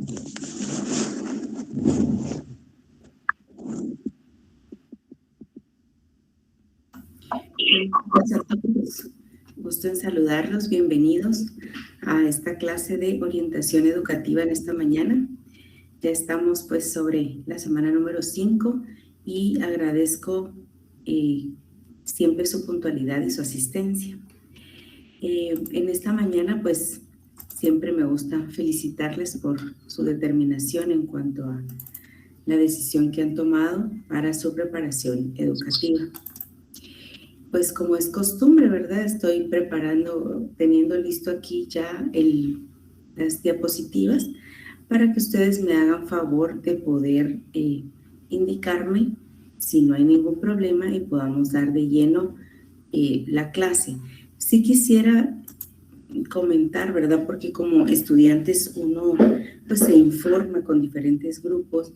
Buenas a todos. Gusto en saludarlos. Bienvenidos a esta clase de orientación educativa en esta mañana. Ya estamos pues sobre la semana número 5 y agradezco siempre su puntualidad y su asistencia. En esta mañana pues siempre me gusta felicitarles por su determinación en cuanto a la decisión que han tomado para su preparación educativa. Pues como es costumbre, ¿verdad? Estoy teniendo listo aquí ya las diapositivas para que ustedes me hagan favor de poder indicarme si no hay ningún problema y podamos dar de lleno la clase. Sí quisiera comentar, ¿verdad? Porque como estudiantes uno pues se informa con diferentes grupos,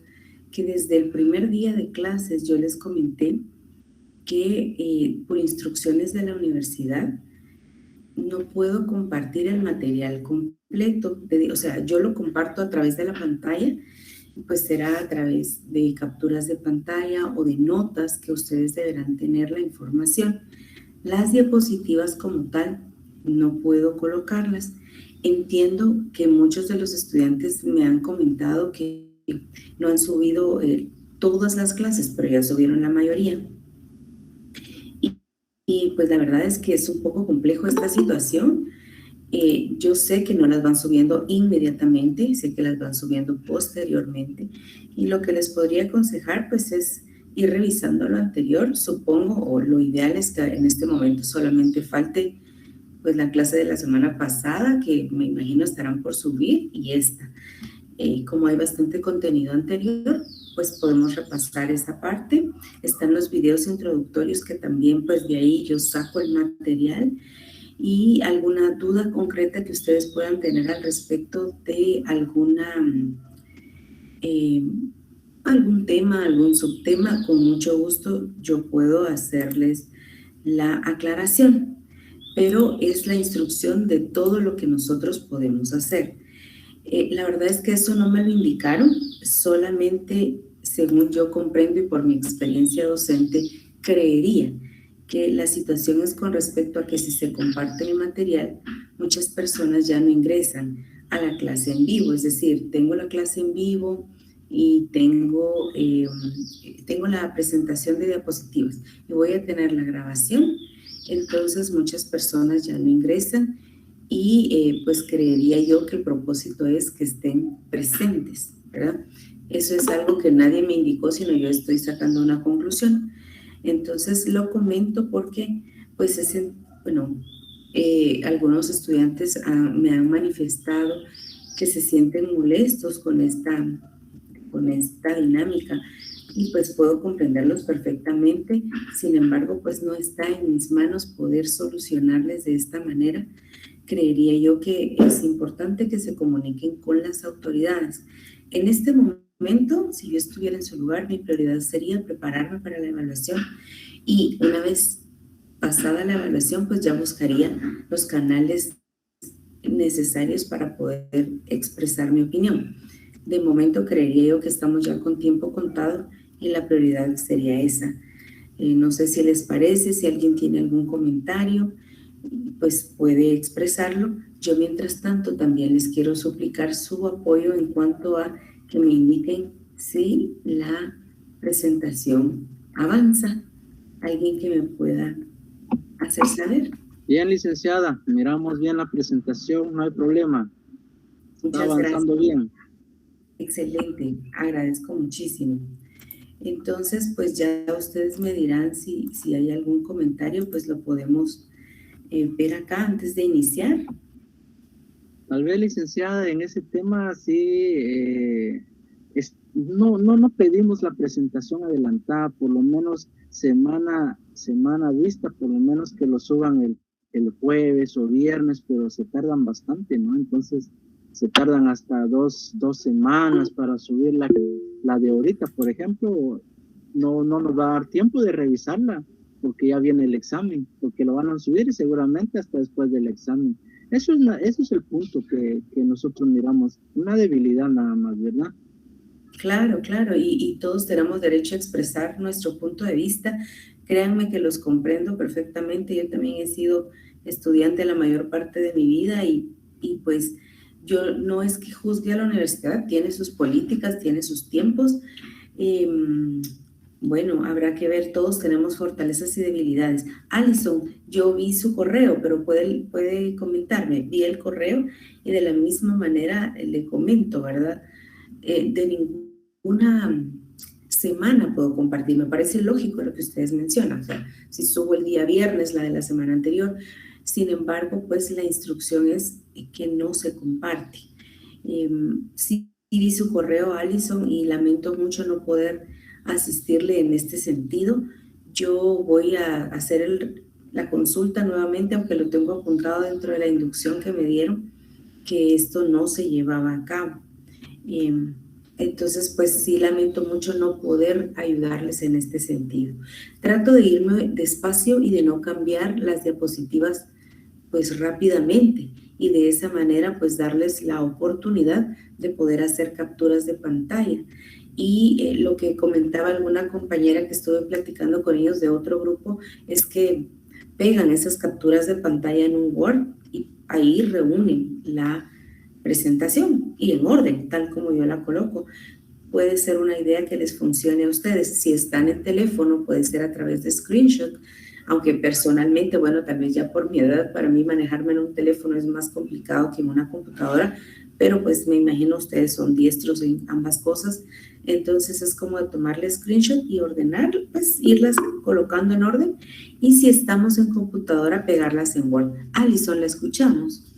que desde el primer día de clases yo les comenté que por instrucciones de la universidad no puedo compartir el material completo, o sea, yo lo comparto a través de la pantalla, pues será a través de capturas de pantalla o de notas que ustedes deberán tener la información. Las diapositivas como tal no puedo colocarlas. Entiendo que muchos de los estudiantes me han comentado que no han subido todas las clases, pero ya subieron la mayoría. Y pues la verdad es que es un poco complejo esta situación. Yo sé que no las van subiendo inmediatamente, sé que las van subiendo posteriormente. Y lo que les podría aconsejar pues es ir revisando lo anterior, supongo, o lo ideal es que en este momento solamente falte pues la clase de la semana pasada, que me imagino estarán por subir, y esta. Como hay bastante contenido anterior, pues podemos repasar esa parte. Están los videos introductorios que también pues de ahí yo saco el material, y alguna duda concreta que ustedes puedan tener al respecto de algún tema, algún subtema, con mucho gusto yo puedo hacerles la aclaración, pero es la instrucción de todo lo que nosotros podemos hacer. La verdad es que eso no me lo indicaron, solamente según yo comprendo y por mi experiencia docente, creería que la situación es con respecto a que si se comparte el material, muchas personas ya no ingresan a la clase en vivo, es decir, tengo la clase en vivo y tengo la presentación de diapositivas y voy a tener la grabación, entonces muchas personas ya no ingresan. Y pues creería yo que el propósito es que estén presentes, ¿verdad? Eso es algo que nadie me indicó, sino yo estoy sacando una conclusión. Entonces lo comento porque, pues, algunos estudiantes me han manifestado que se sienten molestos con esta dinámica, y pues puedo comprenderlos perfectamente. Sin embargo, pues no está en mis manos poder solucionarles de esta manera. Creería yo que es importante que se comuniquen con las autoridades. En este momento, si yo estuviera en su lugar, mi prioridad sería prepararme para la evaluación, y una vez pasada la evaluación, pues ya buscaría los canales necesarios para poder expresar mi opinión. De momento creería yo que estamos ya con tiempo contado y la prioridad sería esa. No sé si les parece, si alguien tiene algún comentario, pues puede expresarlo. Yo mientras tanto también les quiero suplicar su apoyo en cuanto a que me indiquen si la presentación avanza. ¿Alguien que me pueda hacer saber? Bien, licenciada, miramos bien la presentación, no hay problema. Está Muchas avanzando gracias. bien. Excelente, agradezco muchísimo. Entonces, pues ya ustedes me dirán si hay algún comentario, pues lo podemos ver acá antes de iniciar. Tal vez, licenciada, en ese tema sí, no pedimos la presentación adelantada, por lo menos semana vista, por lo menos que lo suban el jueves o viernes, pero se tardan bastante, ¿no? Entonces se tardan hasta dos semanas para subir la de ahorita, por ejemplo. No nos va a dar tiempo de revisarla porque ya viene el examen, porque lo van a subir seguramente hasta después del examen. Eso es el punto que nosotros miramos, una debilidad nada más, ¿verdad? Claro, claro, y todos tenemos derecho a expresar nuestro punto de vista. Créanme que los comprendo perfectamente. Yo también he sido estudiante la mayor parte de mi vida y pues yo no es que juzgue a la universidad, tiene sus políticas, tiene sus tiempos. Em, bueno, habrá que ver, todos tenemos fortalezas y debilidades. Alison, yo vi su correo, pero puede comentarme, vi el correo y de la misma manera le comento, ¿verdad? De ninguna semana puedo compartir. Me parece lógico lo que ustedes mencionan. O sea, si subo el día viernes, la de la semana anterior, sin embargo, pues la instrucción es que no se comparte. Sí vi su correo, Alison, y lamento mucho no poder asistirle en este sentido. Yo voy a hacer la consulta nuevamente, aunque lo tengo apuntado dentro de la inducción que me dieron, que esto no se llevaba a cabo. Entonces, pues sí lamento mucho no poder ayudarles en este sentido. Trato de irme despacio y de no cambiar las diapositivas pues rápidamente y de esa manera pues darles la oportunidad de poder hacer capturas de pantalla. Y lo que comentaba alguna compañera que estuve platicando con ellos de otro grupo es que pegan esas capturas de pantalla en un Word y ahí reúnen la presentación y en orden, tal como yo la coloco. Puede ser una idea que les funcione a ustedes. Si están en teléfono, puede ser a través de screenshot, aunque personalmente, bueno, tal vez ya por mi edad, para mí manejarme en un teléfono es más complicado que en una computadora, pero pues me imagino ustedes son diestros en ambas cosas, entonces es como de tomarle screenshot y ordenar, pues irlas colocando en orden, y si estamos en computadora, pegarlas en Word. Alison, la escuchamos.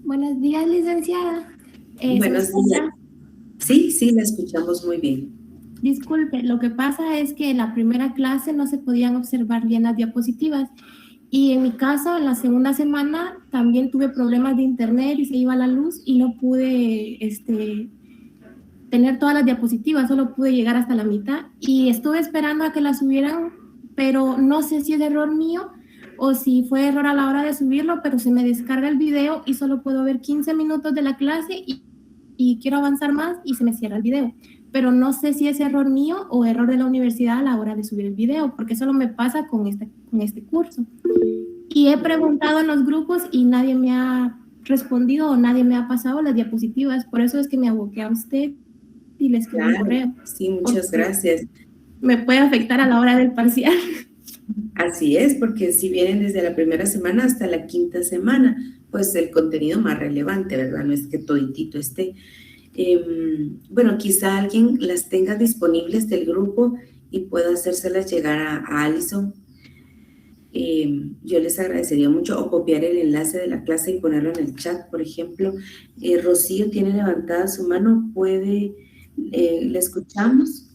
Buenos días, licenciada. ¿Se me Buenos días. escucha? Sí, la escuchamos muy bien. Disculpe, lo que pasa es que en la primera clase no se podían observar bien las diapositivas y en mi caso, en la segunda semana también tuve problemas de internet y se iba la luz y no pude tener todas las diapositivas, solo pude llegar hasta la mitad y estuve esperando a que las subieran, pero no sé si es error mío o si fue error a la hora de subirlo, pero se me descarga el video y solo puedo ver 15 minutos de la clase y quiero avanzar más y se me cierra el video. Pero no sé si es error mío o error de la universidad a la hora de subir el video, porque solo me pasa con este curso. Y he preguntado en los grupos y nadie me ha respondido o nadie me ha pasado las diapositivas. Por eso es que me aboqué a usted y le escribí un Claro, correo. sí, muchas gracias. Me puede afectar a la hora del parcial. Así es, porque si vienen desde la primera semana hasta la quinta semana, pues el contenido más relevante, ¿verdad? No es que toditito esté. Bueno, quizá alguien las tenga disponibles del grupo y pueda hacérselas llegar a Alison. Yo les agradecería mucho o copiar el enlace de la clase y ponerlo en el chat, por ejemplo. Rocío tiene levantada su mano, puede, ¿la escuchamos?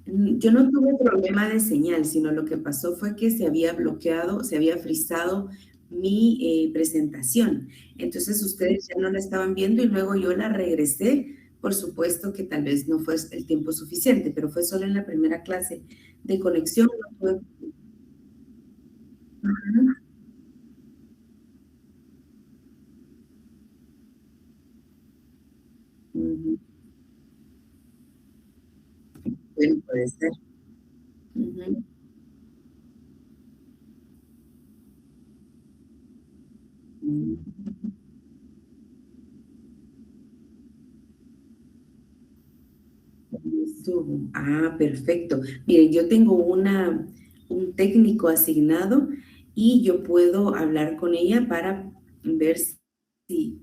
Yo no tuve problema de señal, sino lo que pasó fue que se había bloqueado, se había frizado mi presentación. Entonces ustedes ya no la estaban viendo y luego yo la regresé. Por supuesto que tal vez no fue el tiempo suficiente, pero fue solo en la primera clase de conexión. No tuve- Ujú, ujú. Bueno, puede ser. Ujú. Ujú. Estuvo. Ah, perfecto. Miren, yo tengo un técnico asignado y yo puedo hablar con ella para ver si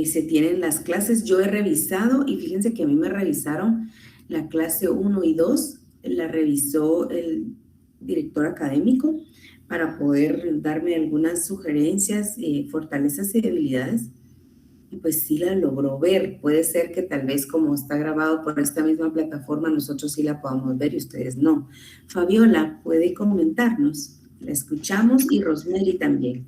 se tienen las clases. Yo he revisado y fíjense que a mí me revisaron la clase uno y 2, la revisó el director académico para poder darme algunas sugerencias, fortalezas y debilidades. y pues sí la logró ver. Puede ser que tal vez como está grabado por esta misma plataforma, nosotros sí la podamos ver y ustedes no. Fabiola, ¿puede comentarnos? La escuchamos y Rosemary también.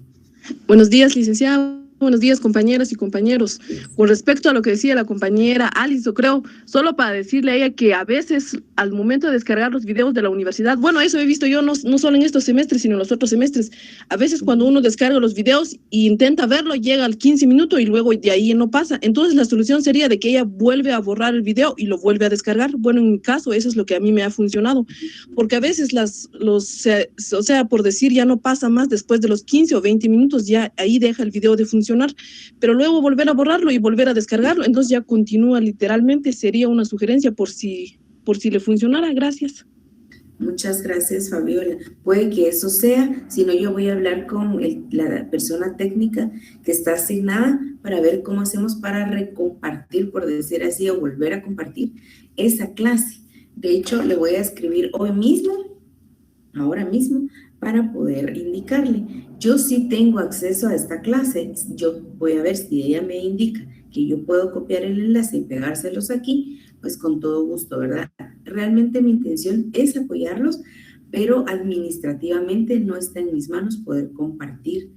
Buenos días, licenciada. Buenos días, compañeras y compañeros. Con respecto a lo que decía la compañera Alice, yo creo, solo para decirle a ella que a veces al momento de descargar los videos de la universidad, bueno, eso he visto yo no solo en estos semestres, sino en los otros semestres, a veces cuando uno descarga los videos e intenta verlo, llega al 15 minutos y luego de ahí no pasa. Entonces la solución sería de que ella vuelve a borrar el video y lo vuelve a descargar. Bueno, en mi caso, eso es lo que a mí me ha funcionado, porque a veces o sea, por decir, ya no pasa más después de los 15 o 20 minutos, ya ahí deja el video de funcionar, pero luego volver a borrarlo y volver a descargarlo, entonces ya continúa literalmente. Sería una sugerencia por si le funcionara. Gracias. Muchas gracias, Fabiola. Puede que eso sea, si no yo voy a hablar con la persona técnica que está asignada para ver cómo hacemos para recompartir, por decir así, o volver a compartir esa clase. De hecho, le voy a escribir hoy mismo, ahora mismo, para poder indicarle. Yo sí tengo acceso a esta clase. Yo voy a ver si ella me indica que yo puedo copiar el enlace y pegárselos aquí, pues con todo gusto, ¿verdad? Realmente mi intención es apoyarlos, pero administrativamente no está en mis manos poder compartir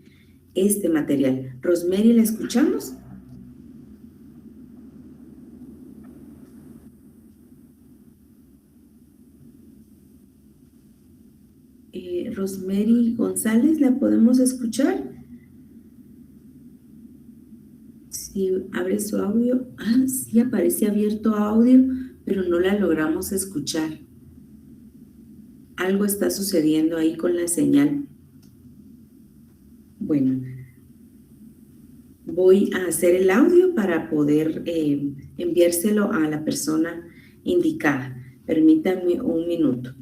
este material. Rosemary, ¿la escuchamos? Rosemary González, ¿la podemos escuchar? Si abre su audio, sí aparece abierto audio, pero no la logramos escuchar. Algo está sucediendo ahí con la señal. Bueno, voy a hacer el audio para poder enviárselo a la persona indicada. Permítanme un minuto.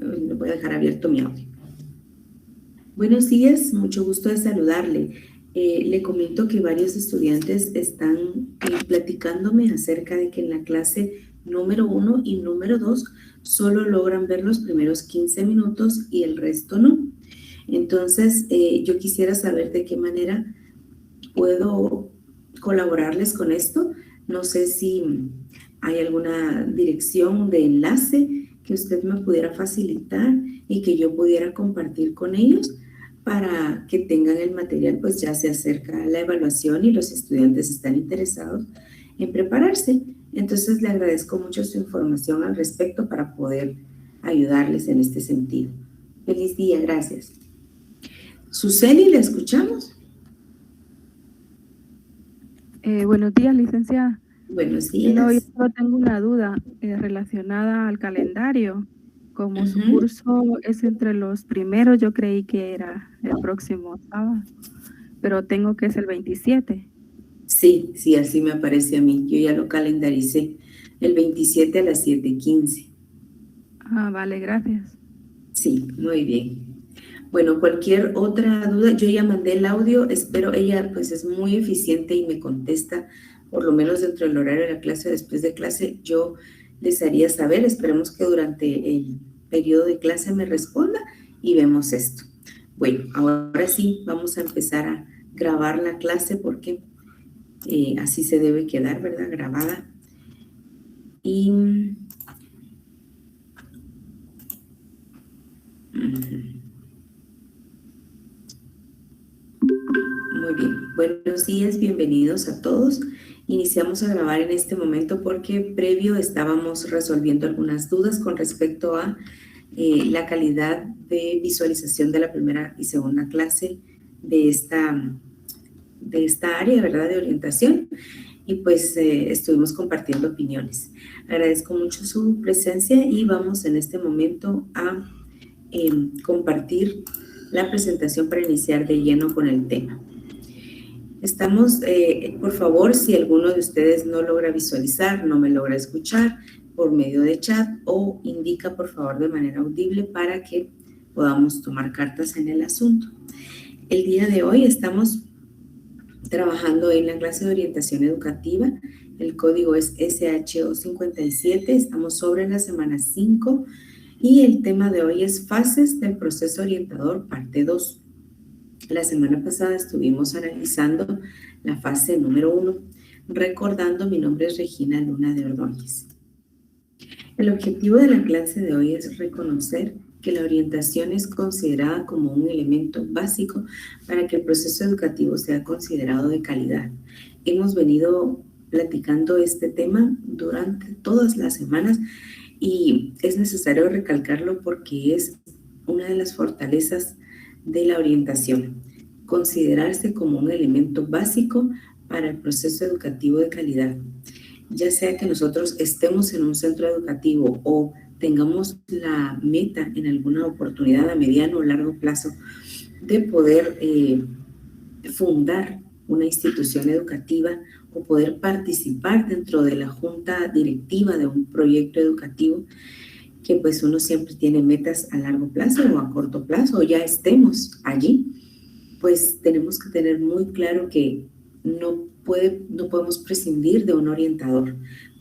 Le voy a dejar abierto mi audio. Buenos días, mucho gusto de saludarle. Le comento que varios estudiantes están platicándome acerca de que en la clase número 1 y número 2 solo logran ver los primeros 15 minutos y el resto no. Entonces, yo quisiera saber de qué manera puedo colaborarles con esto. No sé si hay alguna dirección de enlace que usted me pudiera facilitar y que yo pudiera compartir con ellos para que tengan el material. Pues ya se acerca la evaluación y los estudiantes están interesados en prepararse. Entonces le agradezco mucho su información al respecto para poder ayudarles en este sentido. Feliz día, gracias. Suseli, ¿la escuchamos? Buenos días, licenciada. Buenos días. No, yo solo tengo una duda relacionada al calendario. Como su curso es entre los primeros, yo creí que era el próximo sábado, pero tengo que es el 27. Sí, así me aparece a mí. Yo ya lo calendaricé. El 27 a las 7:15. Vale, gracias. Sí, muy bien. Bueno, cualquier otra duda, yo ya mandé el audio, espero, ella pues es muy eficiente y me contesta, por lo menos dentro del horario de la clase, después de clase, yo les haría saber. Esperemos que durante el periodo de clase me responda y vemos esto. Bueno, ahora sí, vamos a empezar a grabar la clase porque así se debe quedar, ¿verdad? Grabada. Y muy bien, buenos días, bienvenidos a todos. Iniciamos a grabar en este momento porque previo estábamos resolviendo algunas dudas con respecto a la calidad de visualización de la primera y segunda clase de esta área, ¿verdad?, de orientación. Y pues estuvimos compartiendo opiniones. Agradezco mucho su presencia y vamos en este momento a compartir la presentación para iniciar de lleno con el tema. Estamos, por favor, si alguno de ustedes no logra visualizar, no me logra escuchar por medio de chat o indica, por favor, de manera audible para que podamos tomar cartas en el asunto. El día de hoy estamos trabajando en la clase de orientación educativa. El código es SHO57. Estamos sobre la semana 5 y el tema de hoy es fases del proceso orientador, parte 2. La semana pasada estuvimos analizando la fase número 1. Recordando, mi nombre es Regina Luna de Ordóñez. El objetivo de la clase de hoy es reconocer que la orientación es considerada como un elemento básico para que el proceso educativo sea considerado de calidad. Hemos venido platicando este tema durante todas las semanas y es necesario recalcarlo porque es una de las fortalezas de la orientación, considerarse como un elemento básico para el proceso educativo de calidad. Ya sea que nosotros estemos en un centro educativo o tengamos la meta en alguna oportunidad a mediano o largo plazo de poder fundar una institución educativa o poder participar dentro de la junta directiva de un proyecto educativo, que pues uno siempre tiene metas a largo plazo o a corto plazo, o ya estemos allí, pues tenemos que tener muy claro que no podemos prescindir de un orientador,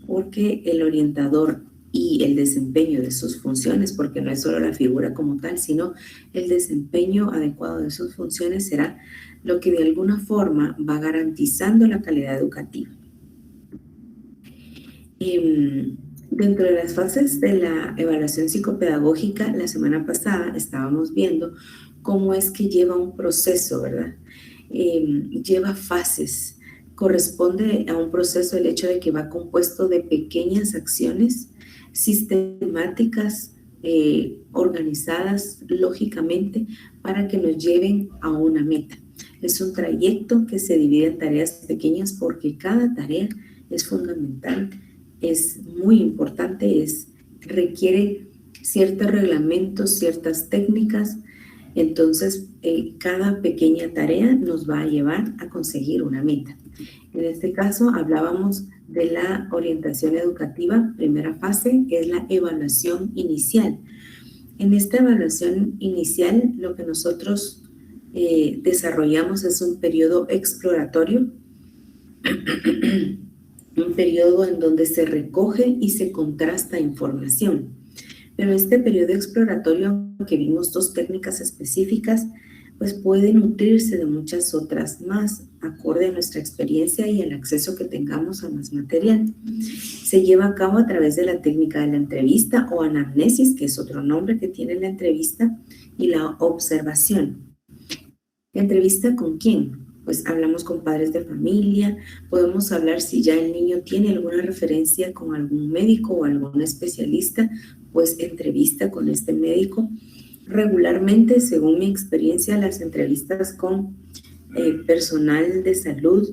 porque el orientador y el desempeño de sus funciones, porque no es solo la figura como tal, sino el desempeño adecuado de sus funciones será lo que de alguna forma va garantizando la calidad educativa. Dentro de las fases de la evaluación psicopedagógica, la semana pasada estábamos viendo cómo es que lleva un proceso, ¿verdad? Lleva fases. Corresponde a un proceso el hecho de que va compuesto de pequeñas acciones sistemáticas, organizadas lógicamente para que nos lleven a una meta. Es un trayecto que se divide en tareas pequeñas porque cada tarea es fundamental, es muy importante, requiere ciertos reglamentos, ciertas técnicas. Entonces, cada pequeña tarea nos va a llevar a conseguir una meta. En este caso, hablábamos de la orientación educativa. Primera fase es la evaluación inicial. En esta evaluación inicial, lo que nosotros desarrollamos es un periodo exploratorio, un periodo en donde se recoge y se contrasta información. Pero este periodo exploratorio, que vimos dos técnicas específicas, pues puede nutrirse de muchas otras más, acorde a nuestra experiencia y el acceso que tengamos a más material. Se lleva a cabo a través de la técnica de la entrevista o anamnesis, que es otro nombre que tiene la entrevista, y la observación. ¿Entrevista con quién? Pues hablamos con padres de familia, podemos hablar si ya el niño tiene alguna referencia con algún médico o algún especialista, pues entrevista con este médico. Regularmente, según mi experiencia, las entrevistas con personal de salud,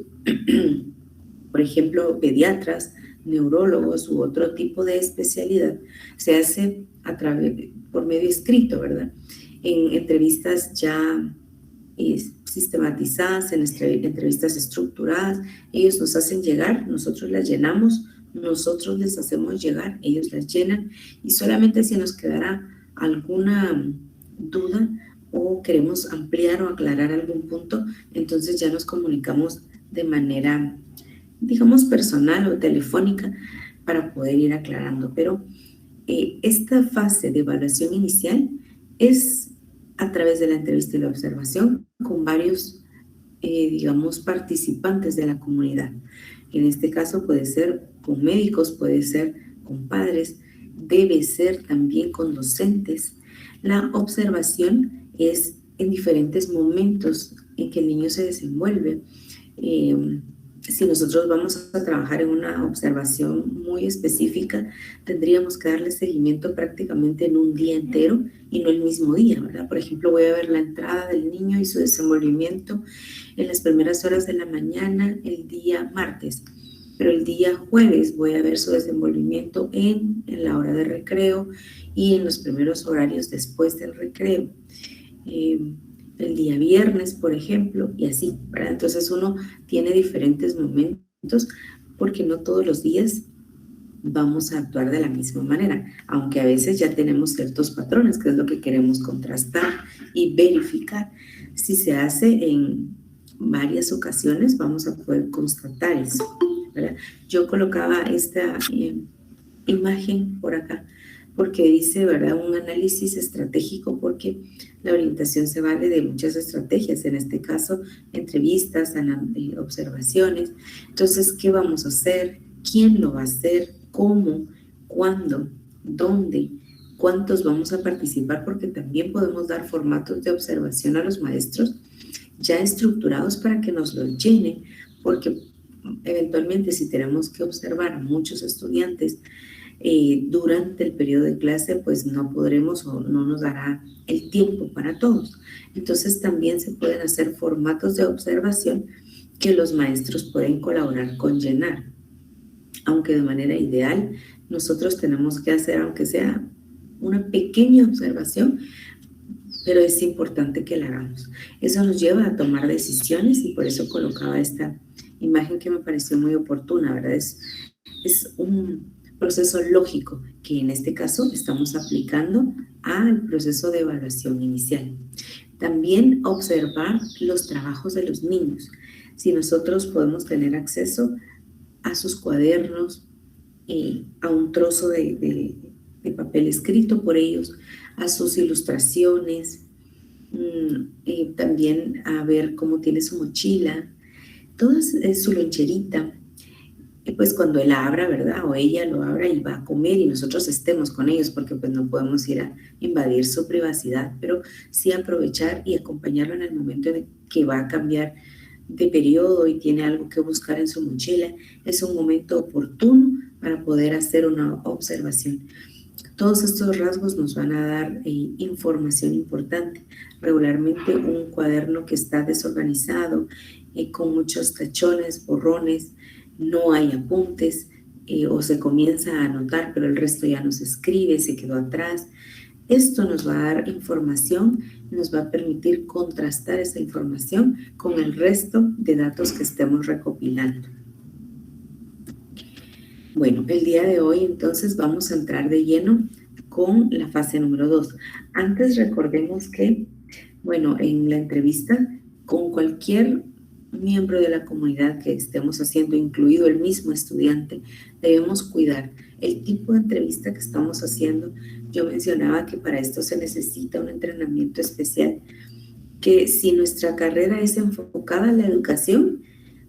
por ejemplo, pediatras, neurólogos u otro tipo de especialidad, se hace por medio escrito, ¿verdad? En entrevistas ya sistematizadas, en entrevistas estructuradas, ellos nos hacen llegar, nosotros las llenamos, nosotros les hacemos llegar, ellos las llenan, y solamente si nos quedará alguna duda o queremos ampliar o aclarar algún punto, entonces ya nos comunicamos de manera, digamos, personal o telefónica para poder ir aclarando. Pero esta fase de evaluación inicial es a través de la entrevista y la observación con varios, digamos, participantes de la comunidad. En este caso puede ser con médicos, puede ser con padres, debe ser también con docentes. La observación es en diferentes momentos en que el niño se desenvuelve. Si nosotros vamos a trabajar en una observación muy específica, tendríamos que darle seguimiento prácticamente en un día entero y no el mismo día, ¿verdad? Por ejemplo, voy a ver la entrada del niño y su desenvolvimiento en las primeras horas de la mañana el día martes, pero el día jueves voy a ver su desenvolvimiento en la hora de recreo y en los primeros horarios después del recreo. El día viernes, por ejemplo, y así, ¿verdad? Entonces uno tiene diferentes momentos porque no todos los días vamos a actuar de la misma manera, aunque a veces ya tenemos ciertos patrones, que es lo que queremos contrastar y verificar. Si se hace en varias ocasiones, vamos a poder constatar eso, ¿verdad? Yo colocaba esta imagen por acá porque dice, ¿verdad?, un análisis estratégico, porque la orientación se vale de muchas estrategias, en este caso, entrevistas, observaciones. Entonces, ¿qué vamos a hacer? ¿Quién lo va a hacer? ¿Cómo? ¿Cuándo? ¿Dónde? ¿Cuántos vamos a participar? Porque también podemos dar formatos de observación a los maestros ya estructurados para que nos los llenen, porque eventualmente si tenemos que observar a muchos estudiantes durante el periodo de clase, pues no podremos o no nos dará el tiempo para todos. Entonces también se pueden hacer formatos de observación que los maestros pueden colaborar con llenar, aunque de manera ideal nosotros tenemos que hacer, aunque sea una pequeña observación, pero es importante que la hagamos. Eso nos lleva a tomar decisiones y por eso colocaba esta imagen que me pareció muy oportuna, ¿verdad? Es un proceso lógico que en este caso estamos aplicando al proceso de evaluación inicial. También observar los trabajos de los niños. Si nosotros podemos tener acceso a sus cuadernos, a un trozo de papel escrito por ellos, a sus ilustraciones, también a ver cómo tiene su mochila, toda su loncherita, pues cuando él abra, ¿verdad? O ella lo abra y va a comer y nosotros estemos con ellos, porque pues no podemos ir a invadir su privacidad, pero sí aprovechar y acompañarlo en el momento en que va a cambiar de periodo y tiene algo que buscar en su mochila. Es un momento oportuno para poder hacer una observación. Todos estos rasgos nos van a dar información importante. Regularmente un cuaderno que está desorganizado, con muchos tachones, borrones, no hay apuntes, o se comienza a anotar, pero el resto ya no se escribe, se quedó atrás. Esto nos va a dar información, nos va a permitir contrastar esa información con el resto de datos que estemos recopilando. Bueno, el día de hoy entonces vamos a entrar de lleno con la fase número 2. Antes recordemos que, bueno, en la entrevista con cualquier miembro de la comunidad que estemos haciendo, incluido el mismo estudiante, debemos cuidar el tipo de entrevista que estamos haciendo. Yo mencionaba que para esto se necesita un entrenamiento especial, que si nuestra carrera es enfocada a la educación,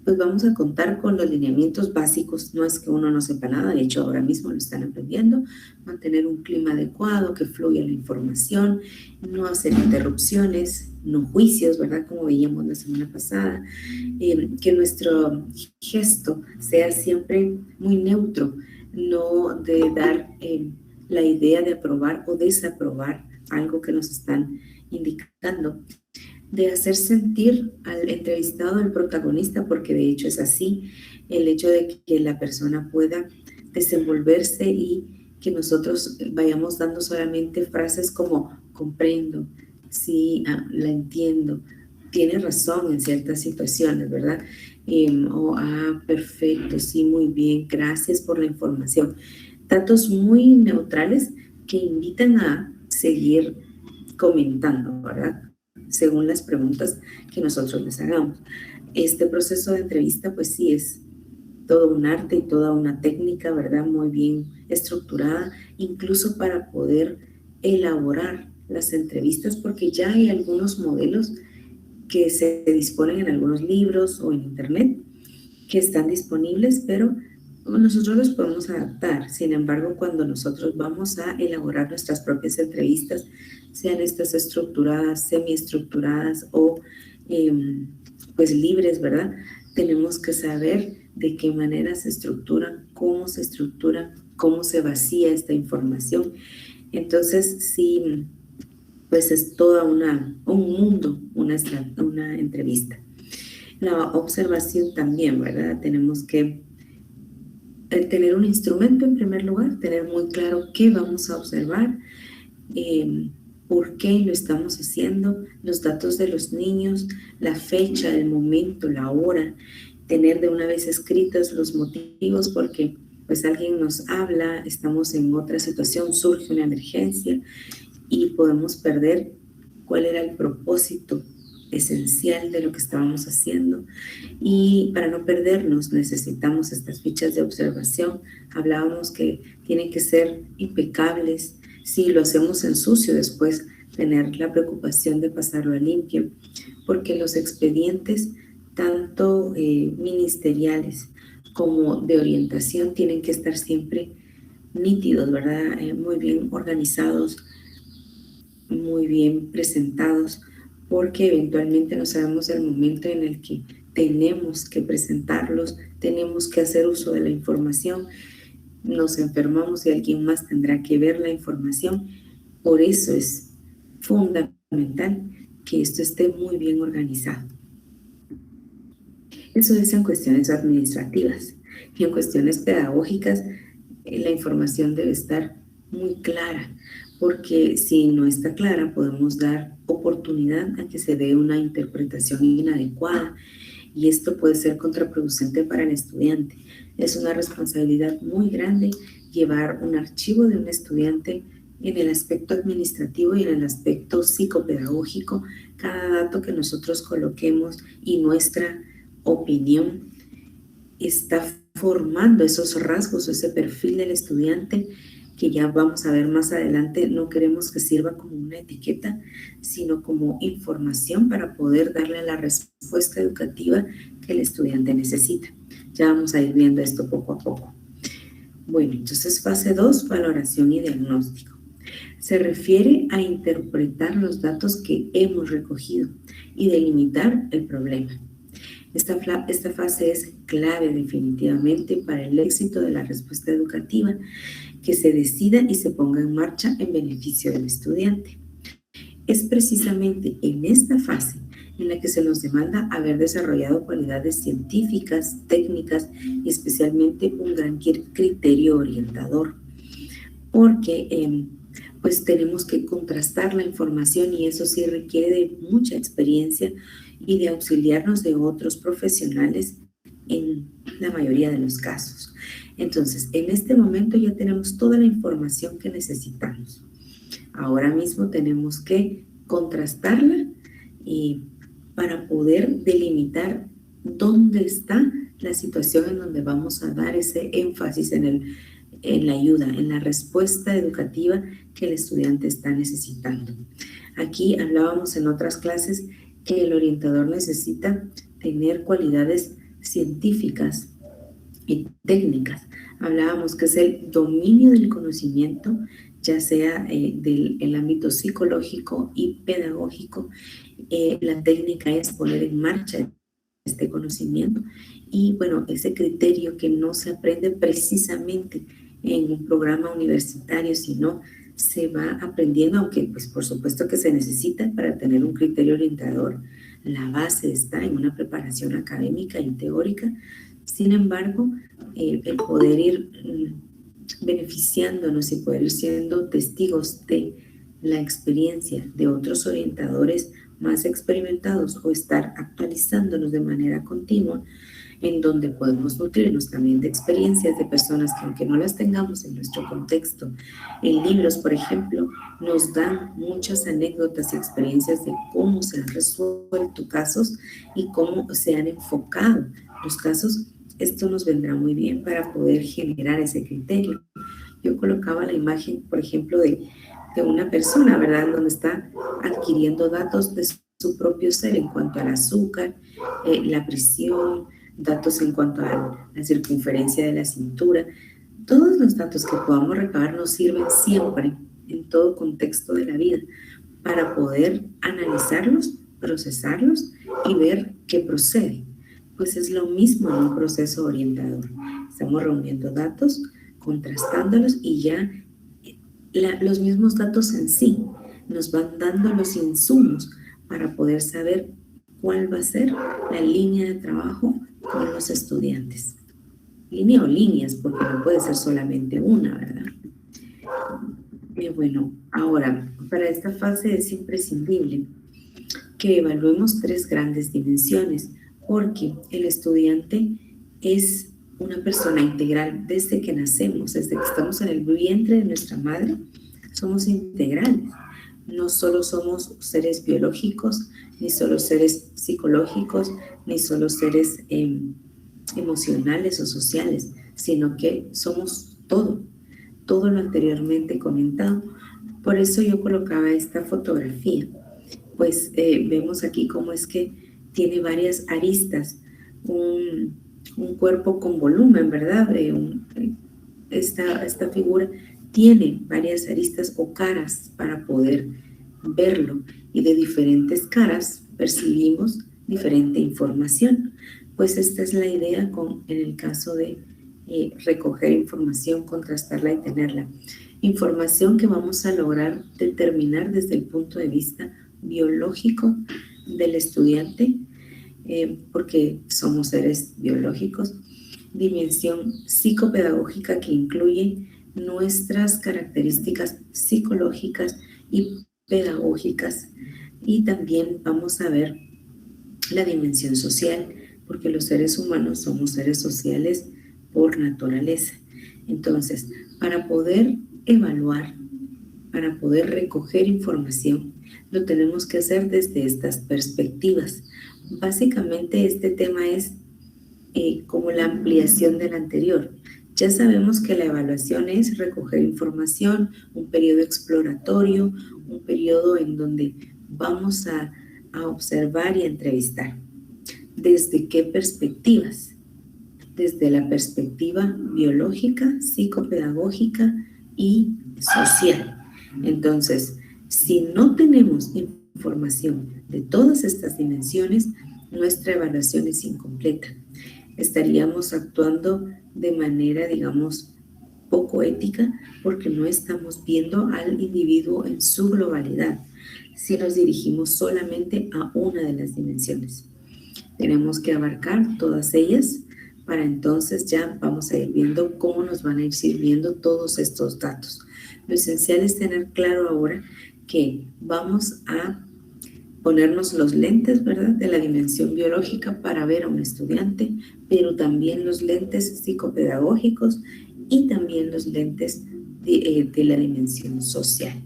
pues vamos a contar con los lineamientos básicos. No es que uno no sepa nada, de hecho ahora mismo lo están aprendiendo. Mantener un clima adecuado, que fluya la información, no hacer interrupciones, no juicios, ¿verdad? Como veíamos la semana pasada. Que nuestro gesto sea siempre muy neutro, no de dar la idea de aprobar o desaprobar algo que nos están indicando, de hacer sentir al entrevistado el protagonista, porque de hecho es así, el hecho de que la persona pueda desenvolverse y que nosotros vayamos dando solamente frases como comprendo, sí, la entiendo, tiene razón en ciertas situaciones, ¿verdad? Perfecto, sí, muy bien, gracias por la información. Datos muy neutrales que invitan a seguir comentando, ¿verdad? Según las preguntas que nosotros les hagamos. Este proceso de entrevista, pues sí, es todo un arte y toda una técnica, ¿verdad? Muy bien estructurada, incluso para poder elaborar las entrevistas, porque ya hay algunos modelos que se disponen en algunos libros o en internet que están disponibles, pero nosotros los podemos adaptar. Sin embargo, cuando nosotros vamos a elaborar nuestras propias entrevistas, sean estas estructuradas, semiestructuradas o pues libres, ¿verdad? Tenemos que saber de qué manera se estructuran, cómo se vacía esta información. Entonces, sí, pues es toda un mundo, una entrevista. La observación también, ¿verdad? Tenemos que tener un instrumento en primer lugar, tener muy claro qué vamos a observar, por qué lo estamos haciendo, los datos de los niños, la fecha, el momento, la hora, tener de una vez escritos los motivos, porque pues alguien nos habla, estamos en otra situación, surge una emergencia y podemos perder cuál era el propósito esencial de lo que estábamos haciendo. Y para no perdernos necesitamos estas fichas de observación. Hablábamos que tienen que ser impecables, Si lo hacemos en sucio, después tener la preocupación de pasarlo a limpio, porque los expedientes, tanto ministeriales como de orientación, tienen que estar siempre nítidos, ¿verdad? Muy bien organizados, muy bien presentados, porque eventualmente no sabemos el momento en el que tenemos que presentarlos, tenemos que hacer uso de la información, nos enfermamos y alguien más tendrá que ver la información. Por eso es fundamental que esto esté muy bien organizado. Eso es en cuestiones administrativas. Y en cuestiones pedagógicas, la información debe estar muy clara, porque si no está clara, podemos dar oportunidad a que se dé una interpretación inadecuada, y esto puede ser contraproducente para el estudiante. Es una responsabilidad muy grande llevar un archivo de un estudiante en el aspecto administrativo y en el aspecto psicopedagógico. Cada dato que nosotros coloquemos y nuestra opinión está formando esos rasgos, ese perfil del estudiante, que ya vamos a ver más adelante. No queremos que sirva como una etiqueta, sino como información para poder darle la respuesta educativa que el estudiante necesita. Ya vamos a ir viendo esto poco a poco. Bueno, entonces fase 2, valoración y diagnóstico. Se refiere a interpretar los datos que hemos recogido y delimitar el problema. Esta fase es clave definitivamente para el éxito de la respuesta educativa, que se decida y se ponga en marcha en beneficio del estudiante. Es precisamente en esta fase en la que se nos demanda haber desarrollado cualidades científicas, técnicas y especialmente un gran criterio orientador, porque pues tenemos que contrastar la información, y eso sí requiere de mucha experiencia y de auxiliarnos de otros profesionales en la mayoría de los casos. Entonces, en este momento ya tenemos toda la información que necesitamos. Ahora mismo tenemos que contrastarla y para poder delimitar dónde está la situación en donde vamos a dar ese énfasis en la ayuda, en la respuesta educativa que el estudiante está necesitando. Aquí hablábamos en otras clases que el orientador necesita tener cualidades científicas y técnicas. Hablábamos que es el dominio del conocimiento, ya sea del ámbito psicológico y pedagógico. La técnica es poner en marcha este conocimiento, y bueno, ese criterio que no se aprende precisamente en un programa universitario, sino se va aprendiendo, aunque pues por supuesto que se necesita para tener un criterio orientador. La base está en una preparación académica y teórica. Sin embargo, el poder ir beneficiándonos y poder ir siendo testigos de la experiencia de otros orientadores más experimentados, o estar actualizándonos de manera continua, en donde podemos nutrirnos también de experiencias de personas que, aunque no las tengamos en nuestro contexto, en libros, por ejemplo, nos dan muchas anécdotas y experiencias de cómo se han resuelto casos y cómo se han enfocado los casos. Esto nos vendrá muy bien para poder generar ese criterio. Yo colocaba la imagen, por ejemplo, de una persona, ¿verdad?, donde está adquiriendo datos de su propio ser en cuanto al azúcar, la presión, datos en cuanto a la circunferencia de la cintura. Todos los datos que podamos recabar nos sirven siempre, en todo contexto de la vida, para poder analizarlos, procesarlos y ver qué procede. Pues es lo mismo en un proceso orientador. Estamos reuniendo datos, contrastándolos, y ya los mismos datos en sí nos van dando los insumos para poder saber cuál va a ser la línea de trabajo con los estudiantes. Línea o líneas, porque no puede ser solamente una, ¿verdad? Bueno, ahora, para esta fase es imprescindible que evaluemos 3 grandes dimensiones, porque el estudiante es una persona integral desde que nacemos, desde que estamos en el vientre de nuestra madre. Somos integrales. No solo somos seres biológicos, ni solo seres psicológicos, ni solo seres emocionales o sociales, sino que somos todo lo anteriormente comentado, Por eso yo colocaba esta fotografía. Pues vemos aquí cómo es que tiene varias aristas, un cuerpo con volumen, ¿verdad? Esta figura tiene varias aristas o caras para poder verlo, y de diferentes caras percibimos diferente información. Pues esta es la idea en el caso de recoger información, contrastarla y tenerla. Información que vamos a lograr determinar desde el punto de vista biológico del estudiante, porque somos seres biológicos. Dimensión psicopedagógica que incluye nuestras características psicológicas y pedagógicas, y también vamos a ver la dimensión social, porque los seres humanos somos seres sociales por naturaleza. Entonces, para poder evaluar, para poder recoger información, lo tenemos que hacer desde estas perspectivas. Básicamente este tema es como la ampliación del anterior. Ya sabemos que la evaluación es recoger información, un periodo exploratorio, un periodo en donde vamos a observar y a entrevistar. ¿Desde qué perspectivas? Desde la perspectiva biológica, psicopedagógica y social. Entonces, si no tenemos información de todas estas dimensiones, nuestra evaluación es incompleta. Estaríamos actuando de manera, digamos, poco ética, porque no estamos viendo al individuo en su globalidad, si nos dirigimos solamente a una de las dimensiones. Tenemos que abarcar todas ellas, para entonces ya vamos a ir viendo cómo nos van a ir sirviendo todos estos datos. Lo esencial es tener claro ahora que vamos a ponernos los lentes, ¿verdad?, de la dimensión biológica para ver a un estudiante, pero también los lentes psicopedagógicos y también los lentes de la dimensión social.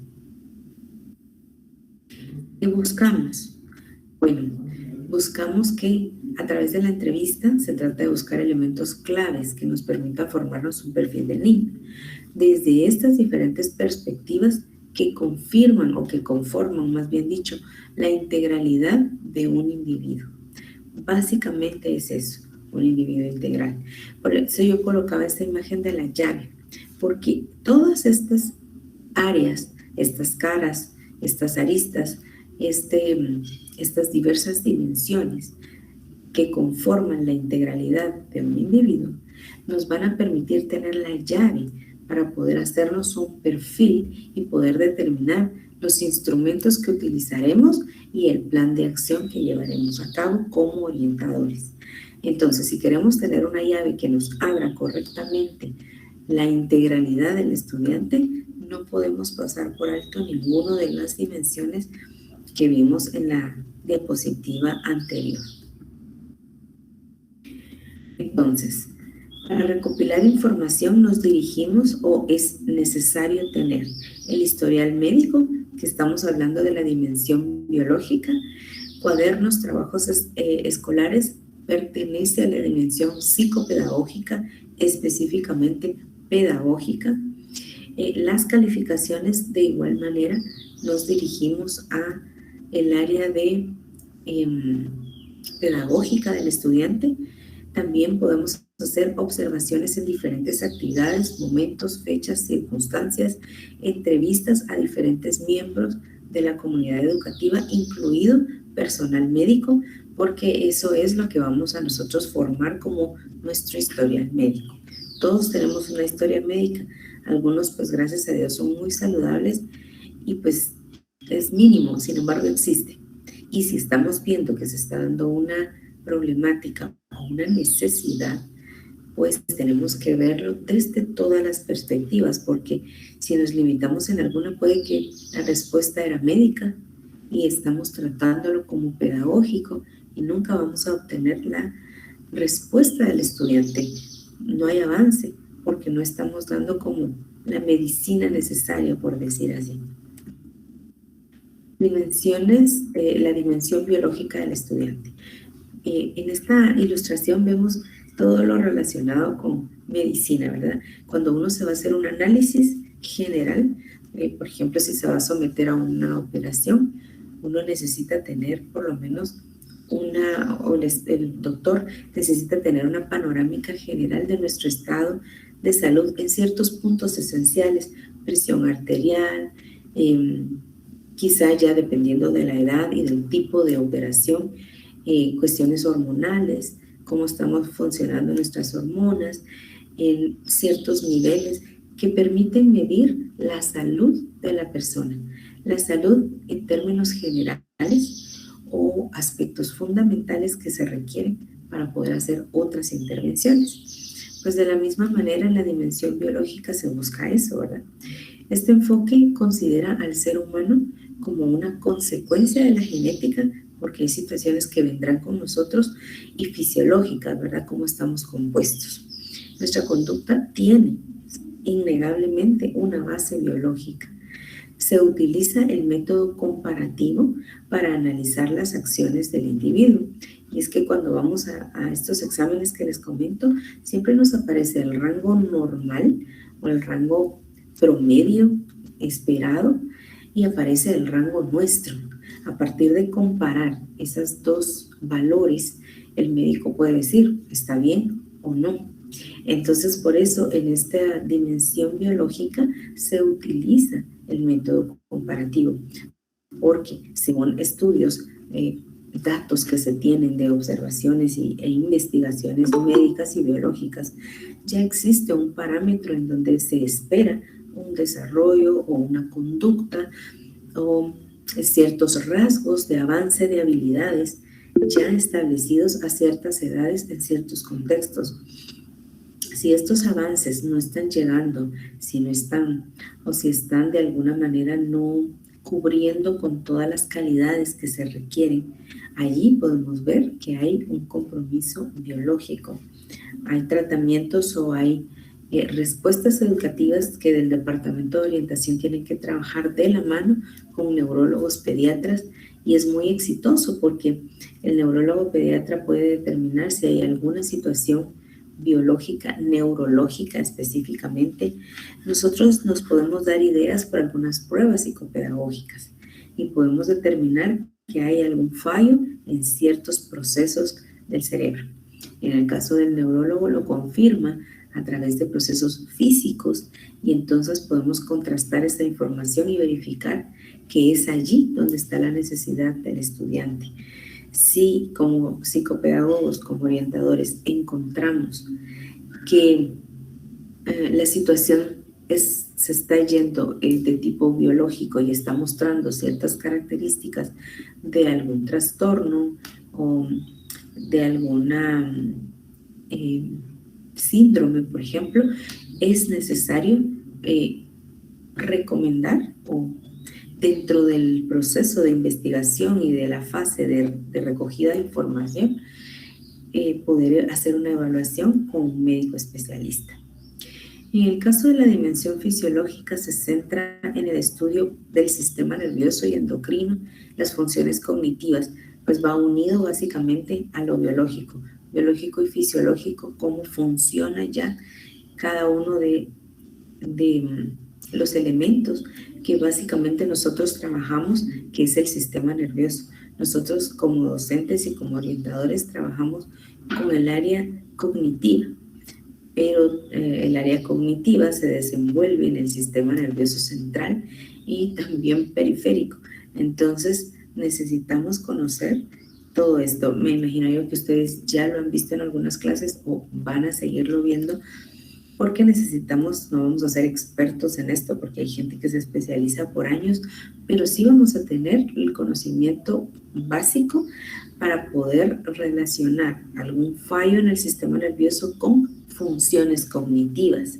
¿Qué buscamos? Bueno, buscamos que a través de la entrevista se trata de buscar elementos claves que nos permitan formarnos un perfil del niño. Desde estas diferentes perspectivas que confirman o que conforman, más bien dicho, la integralidad de un individuo. Básicamente es eso, un individuo integral. Por eso yo colocaba esta imagen de la llave, porque todas estas áreas, estas caras, estas aristas, estas diversas dimensiones que conforman la integralidad de un individuo, nos van a permitir tener la llave para poder hacernos un perfil y poder determinar los instrumentos que utilizaremos y el plan de acción que llevaremos a cabo como orientadores. Entonces, si queremos tener una llave que nos abra correctamente la integralidad del estudiante, no podemos pasar por alto ninguna de las dimensiones que vimos en la diapositiva anterior. Entonces, para recopilar información nos dirigimos o es necesario tener el historial médico, que estamos hablando de la dimensión biológica, cuadernos, trabajos escolares, pertenece a la dimensión psicopedagógica, específicamente pedagógica. Las calificaciones, de igual manera, nos dirigimos a el área de pedagógica del estudiante. También podemos hacer observaciones en diferentes actividades, momentos, fechas, circunstancias, entrevistas a diferentes miembros de la comunidad educativa, incluido personal médico, porque eso es lo que vamos a nosotros formar como nuestro historial médico. Todos tenemos una historia médica, algunos pues gracias a Dios son muy saludables y pues es mínimo, sin embargo existe. Y si estamos viendo que se está dando una problemática o una necesidad, pues tenemos que verlo desde todas las perspectivas, porque si nos limitamos en alguna, puede que la respuesta era médica y estamos tratándolo como pedagógico y nunca vamos a obtener la respuesta del estudiante. No hay avance porque no estamos dando como la medicina necesaria, por decir así. Dimensiones, la dimensión biológica del estudiante. En esta ilustración vemos todo lo relacionado con medicina, ¿verdad? Cuando uno se va a hacer un análisis general, Por ejemplo, si se va a someter a una operación, uno necesita tener por lo menos el doctor necesita tener una panorámica general de nuestro estado de salud en ciertos puntos esenciales, presión arterial, quizá ya dependiendo de la edad y del tipo de operación, cuestiones hormonales, cómo estamos funcionando nuestras hormonas, en ciertos niveles que permiten medir la salud de la persona. La salud en términos generales o aspectos fundamentales que se requieren para poder hacer otras intervenciones. Pues de la misma manera en la dimensión biológica se busca eso, ¿verdad? Este enfoque considera al ser humano como una consecuencia de la genética, porque hay situaciones que vendrán con nosotros, y fisiológicas, ¿verdad? Cómo estamos compuestos. Nuestra conducta tiene innegablemente una base biológica. Se utiliza el método comparativo para analizar las acciones del individuo. Y es que cuando vamos a estos exámenes que les comento, siempre nos aparece el rango normal o el rango promedio esperado y aparece el rango nuestro. A partir de comparar esos dos valores, el médico puede decir, ¿está bien o no? Entonces, por eso, en esta dimensión biológica se utiliza el método comparativo, porque según estudios, datos que se tienen de observaciones e investigaciones médicas y biológicas, ya existe un parámetro en donde se espera un desarrollo o una conducta o ciertos rasgos de avance de habilidades ya establecidos a ciertas edades en ciertos contextos. Si estos avances no están llegando, si no están o si están de alguna manera no cubriendo con todas las calidades que se requieren, allí podemos ver que hay un compromiso biológico. Hay tratamientos o hay respuestas educativas que del Departamento de Orientación tienen que trabajar de la mano con neurólogos pediatras, y es muy exitoso porque el neurólogo pediatra puede determinar si hay alguna situación biológica, neurológica específicamente. Nosotros nos podemos dar ideas por algunas pruebas psicopedagógicas y podemos determinar que hay algún fallo en ciertos procesos del cerebro. En el caso del neurólogo lo confirma a través de procesos físicos, y entonces podemos contrastar esta información y verificar que es allí donde está la necesidad del estudiante. Si como psicopedagogos, como orientadores, encontramos que la situación se está yendo de tipo biológico y está mostrando ciertas características de algún trastorno o de alguna síndrome, por ejemplo, es necesario recomendar o dentro del proceso de investigación y de la fase de recogida de información, poder hacer una evaluación con un médico especialista. En el caso de la dimensión fisiológica se centra en el estudio del sistema nervioso y endocrino, las funciones cognitivas, pues va unido básicamente a lo biológico y fisiológico, cómo funciona ya cada uno de los elementos que básicamente nosotros trabajamos, que es el sistema nervioso. Nosotros como docentes y como orientadores trabajamos con el área cognitiva, pero el área cognitiva se desenvuelve en el sistema nervioso central y también periférico. Entonces necesitamos conocer todo esto. Me imagino yo que ustedes ya lo han visto en algunas clases o van a seguirlo viendo, porque necesitamos, no vamos a ser expertos en esto porque hay gente que se especializa por años, pero sí vamos a tener el conocimiento básico para poder relacionar algún fallo en el sistema nervioso con funciones cognitivas.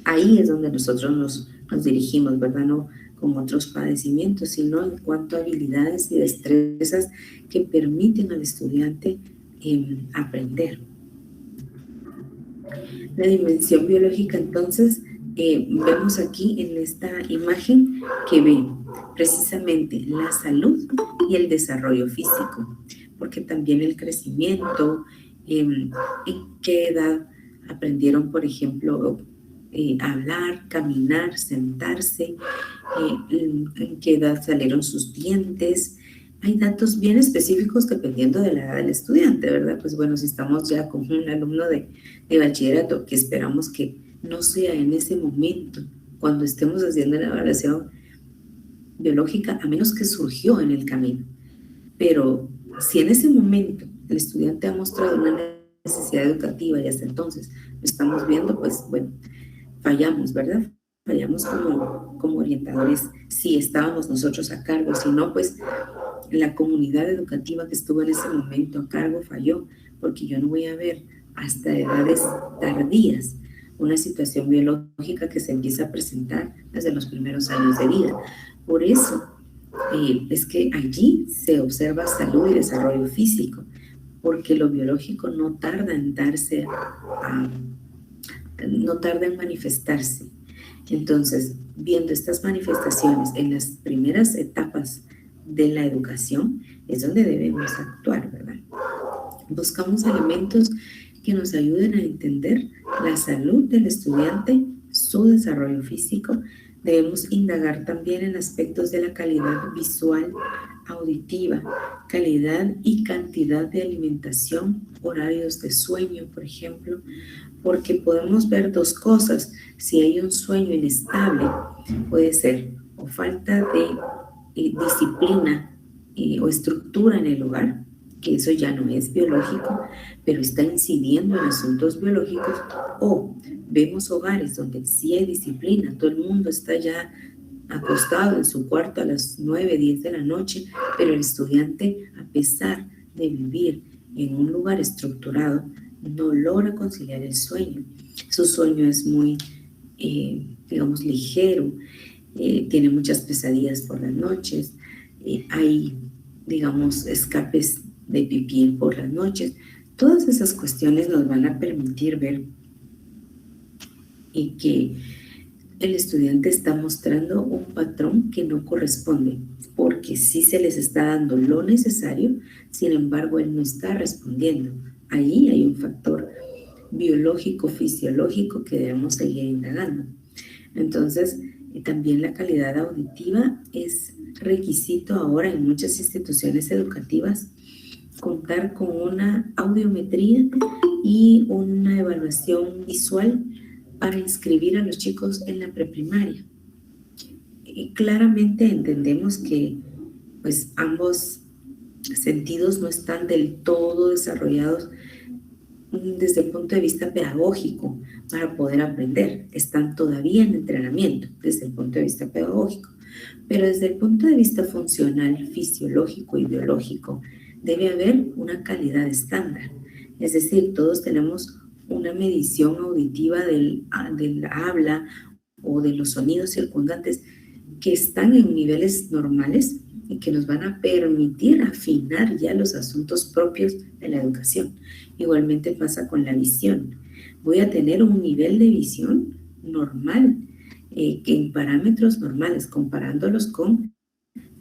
Ahí es donde nosotros nos dirigimos, ¿verdad? No con otros padecimientos, sino en cuanto a habilidades y destrezas que permiten al estudiante aprender. La dimensión biológica, entonces, vemos aquí en esta imagen que ve precisamente la salud y el desarrollo físico, porque también el crecimiento, en qué edad aprendieron, por ejemplo, hablar, caminar, sentarse, en qué edad salieron sus dientes. Hay datos bien específicos dependiendo de la edad del estudiante, ¿verdad? Pues bueno, si estamos ya con un alumno de bachillerato, que esperamos que no sea en ese momento, cuando estemos haciendo la evaluación biológica, a menos que surgió en el camino. Pero si en ese momento el estudiante ha mostrado una necesidad educativa y hasta entonces lo estamos viendo, pues bueno, fallamos, ¿verdad? Fallamos como orientadores si estábamos nosotros a cargo, si no, pues la comunidad educativa que estuvo en ese momento a cargo falló, porque yo no voy a ver hasta edades tardías una situación biológica que se empieza a presentar desde los primeros años de vida. Por eso es que allí se observa salud y desarrollo físico, porque lo biológico no tarda en no tarda en manifestarse. Entonces, viendo estas manifestaciones en las primeras etapas de la educación, es donde debemos actuar, ¿verdad? Buscamos elementos que nos ayuden a entender la salud del estudiante, su desarrollo físico. Debemos indagar también en aspectos de la calidad visual, auditiva, calidad y cantidad de alimentación, horarios de sueño, por ejemplo, porque podemos ver dos cosas. Si hay un sueño inestable, puede ser o falta de disciplina o estructura en el hogar, que eso ya no es biológico, pero está incidiendo en asuntos biológicos, o vemos hogares donde sí hay disciplina, todo el mundo está ya acostado en su cuarto a las 9, 10 de la noche, pero el estudiante, a pesar de vivir en un lugar estructurado, no logra conciliar el sueño. Su sueño es muy, digamos, ligero, tiene muchas pesadillas por las noches, hay, digamos, escapes de pipí por las noches. Todas esas cuestiones nos van a permitir ver y que el estudiante está mostrando un patrón que no corresponde, porque sí se les está dando lo necesario, sin embargo, él no está respondiendo. Ahí hay un factor biológico, fisiológico que debemos seguir indagando. Entonces, también la calidad auditiva es requisito ahora en muchas instituciones educativas, contar con una audiometría y una evaluación visual para inscribir a los chicos en la preprimaria. Y claramente entendemos que pues ambos sentidos no están del todo desarrollados desde el punto de vista pedagógico para poder aprender. Están todavía en entrenamiento desde el punto de vista pedagógico, pero desde el punto de vista funcional, fisiológico y biológico debe haber una calidad estándar. Es decir, todos tenemos una medición auditiva del habla o de los sonidos circundantes que están en niveles normales y que nos van a permitir afinar ya los asuntos propios de la educación. Igualmente pasa con la visión. Voy a tener un nivel de visión normal, que en parámetros normales, comparándolos con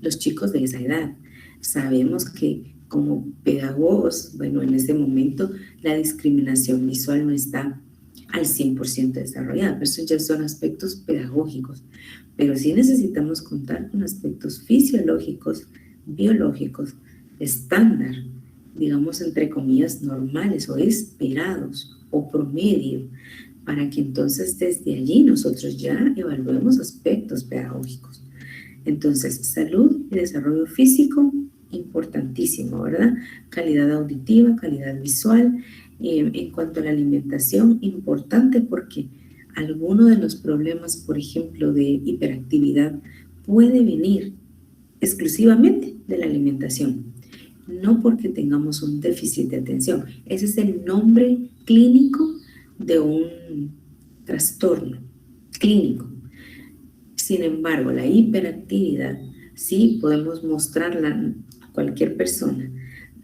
los chicos de esa edad. Sabemos que como pedagogos, bueno, en ese momento la discriminación visual no está al 100% desarrollada, pero eso ya son aspectos pedagógicos. Pero sí necesitamos contar con aspectos fisiológicos, biológicos, estándar, digamos entre comillas normales o esperados o promedio, para que entonces desde allí nosotros ya evaluemos aspectos pedagógicos. Entonces, salud y desarrollo físico, importantísimo, ¿verdad? Calidad auditiva, calidad visual. En cuanto a la alimentación, importante porque alguno de los problemas, por ejemplo, de hiperactividad puede venir exclusivamente de la alimentación, no porque tengamos un déficit de atención. Ese es el nombre clínico de un trastorno clínico. Sin embargo, la hiperactividad sí podemos mostrarla a cualquier persona.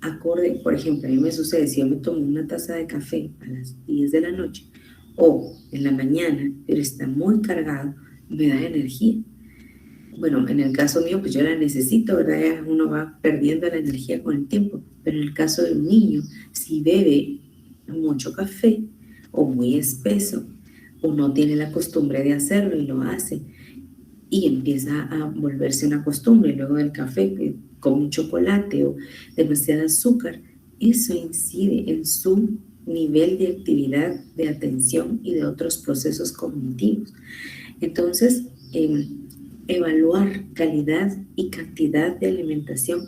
Acorde, por ejemplo, a mí me sucede si yo me tomo una taza de café a las 10 de la noche o en la mañana, pero está muy cargado, me da energía. Bueno, en el caso mío, pues yo la necesito, ¿verdad? Ya uno va perdiendo la energía con el tiempo, pero en el caso de un niño, si bebe mucho café o muy espeso o no tiene la costumbre de hacerlo y lo hace, y empieza a volverse una costumbre, luego del café con un chocolate o demasiado azúcar, eso incide en su nivel de actividad, de atención y de otros procesos cognitivos. Entonces, evaluar calidad y cantidad de alimentación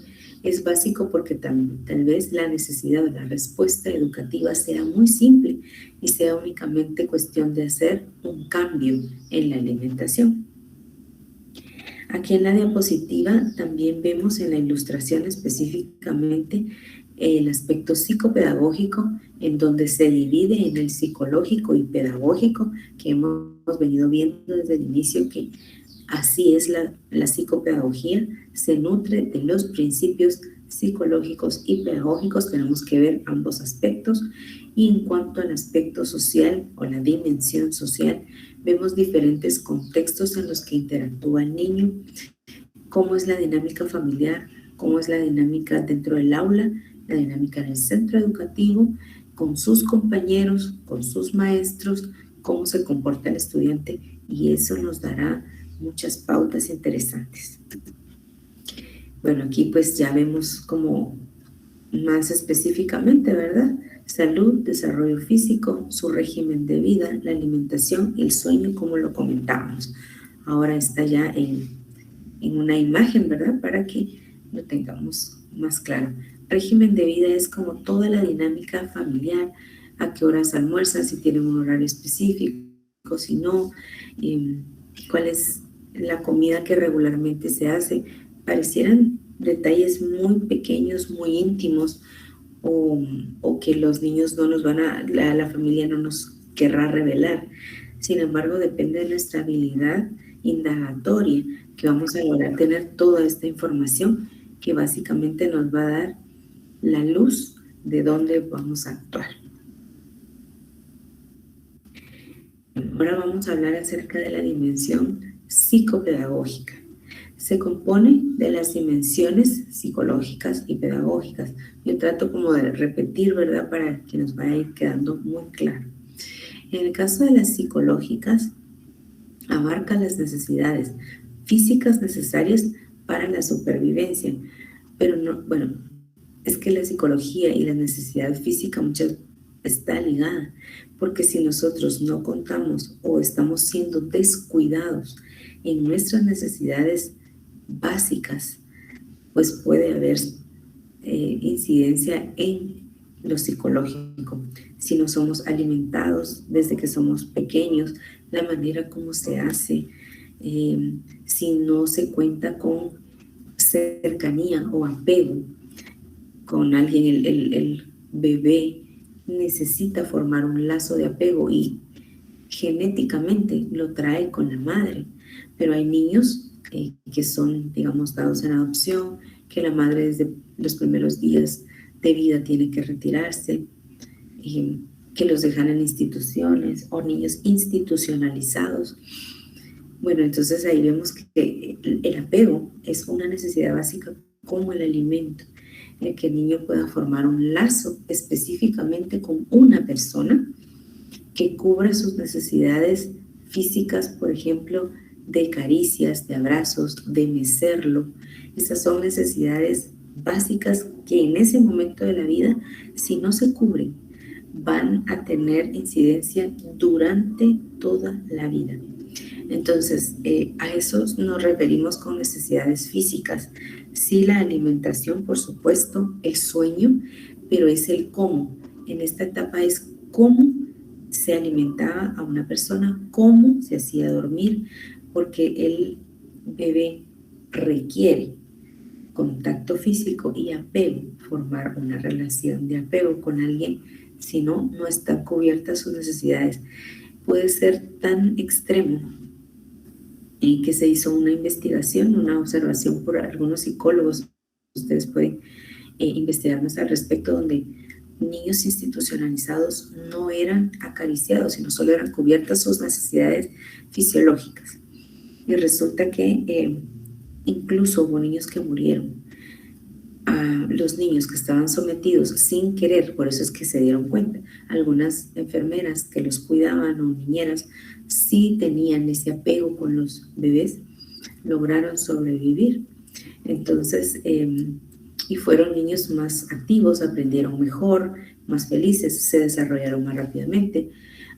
es básico porque tal vez la necesidad de la respuesta educativa sea muy simple y sea únicamente cuestión de hacer un cambio en la alimentación. Aquí en la diapositiva también vemos en la ilustración específicamente el aspecto psicopedagógico, en donde se divide en el psicológico y pedagógico, que hemos venido viendo desde el inicio que así es la psicopedagogía, se nutre de los principios psicológicos y pedagógicos, tenemos que ver ambos aspectos. Y en cuanto al aspecto social o la dimensión social, vemos diferentes contextos en los que interactúa el niño, cómo es la dinámica familiar, cómo es la dinámica dentro del aula, la dinámica en el centro educativo, con sus compañeros, con sus maestros, cómo se comporta el estudiante, y eso nos dará muchas pautas interesantes. Bueno, aquí pues ya vemos como más específicamente, ¿verdad? Salud, desarrollo físico, su régimen de vida, la alimentación y el sueño, como lo comentábamos. Ahora está ya en una imagen, ¿verdad? Para que lo tengamos más claro. Régimen de vida es como toda la dinámica familiar, a qué horas almuerzan, si tienen un horario específico, si no, cuál es la comida que regularmente se hace. Parecieran detalles muy pequeños, muy íntimos, o que los niños no nos van a, la familia no nos querrá revelar. Sin embargo, depende de nuestra habilidad indagatoria que vamos a lograr tener toda esta información que básicamente nos va a dar la luz de dónde vamos a actuar. Ahora vamos a hablar acerca de la dimensión psicopedagógica. Se compone de las dimensiones psicológicas y pedagógicas. Yo trato como de repetir, ¿verdad? Para que nos vaya a ir quedando muy claro. En el caso de las psicológicas, abarca las necesidades físicas necesarias para la supervivencia. Pero no, bueno, es que la psicología y la necesidad física muchas está ligada, porque si nosotros no contamos o estamos siendo descuidados en nuestras necesidades básicas, pues puede haber incidencia en lo psicológico. Si no somos alimentados desde que somos pequeños, la manera como se hace, si no se cuenta con cercanía o apego con alguien, el bebé necesita formar un lazo de apego y genéticamente lo trae con la madre, pero hay niños que son, digamos, dados en adopción, que la madre desde los primeros días de vida tiene que retirarse, que los dejan en instituciones, o niños institucionalizados. Bueno, entonces ahí vemos que el apego es una necesidad básica como el alimento, el que el niño pueda formar un lazo específicamente con una persona que cubra sus necesidades físicas, por ejemplo, de caricias, de abrazos, de mecerlo. Esas son necesidades básicas que en ese momento de la vida, si no se cubren, van a tener incidencia durante toda la vida. Entonces, a eso nos referimos con necesidades físicas. Sí, la alimentación, por supuesto, el sueño, pero es el cómo. En esta etapa es cómo se alimentaba a una persona, cómo se hacía dormir, porque el bebé requiere contacto físico y apego, formar una relación de apego con alguien, si no, no están cubiertas sus necesidades. Puede ser tan extremo que se hizo una investigación, una observación por algunos psicólogos, ustedes pueden investigar más al respecto, donde niños institucionalizados no eran acariciados, sino solo eran cubiertas sus necesidades fisiológicas. Y resulta que incluso hubo niños que murieron. a los niños que estaban sometidos sin querer, por eso es que se dieron cuenta. Algunas enfermeras que los cuidaban o niñeras sí tenían ese apego con los bebés, lograron sobrevivir. Entonces, y fueron niños más activos, aprendieron mejor, más felices, se desarrollaron más rápidamente.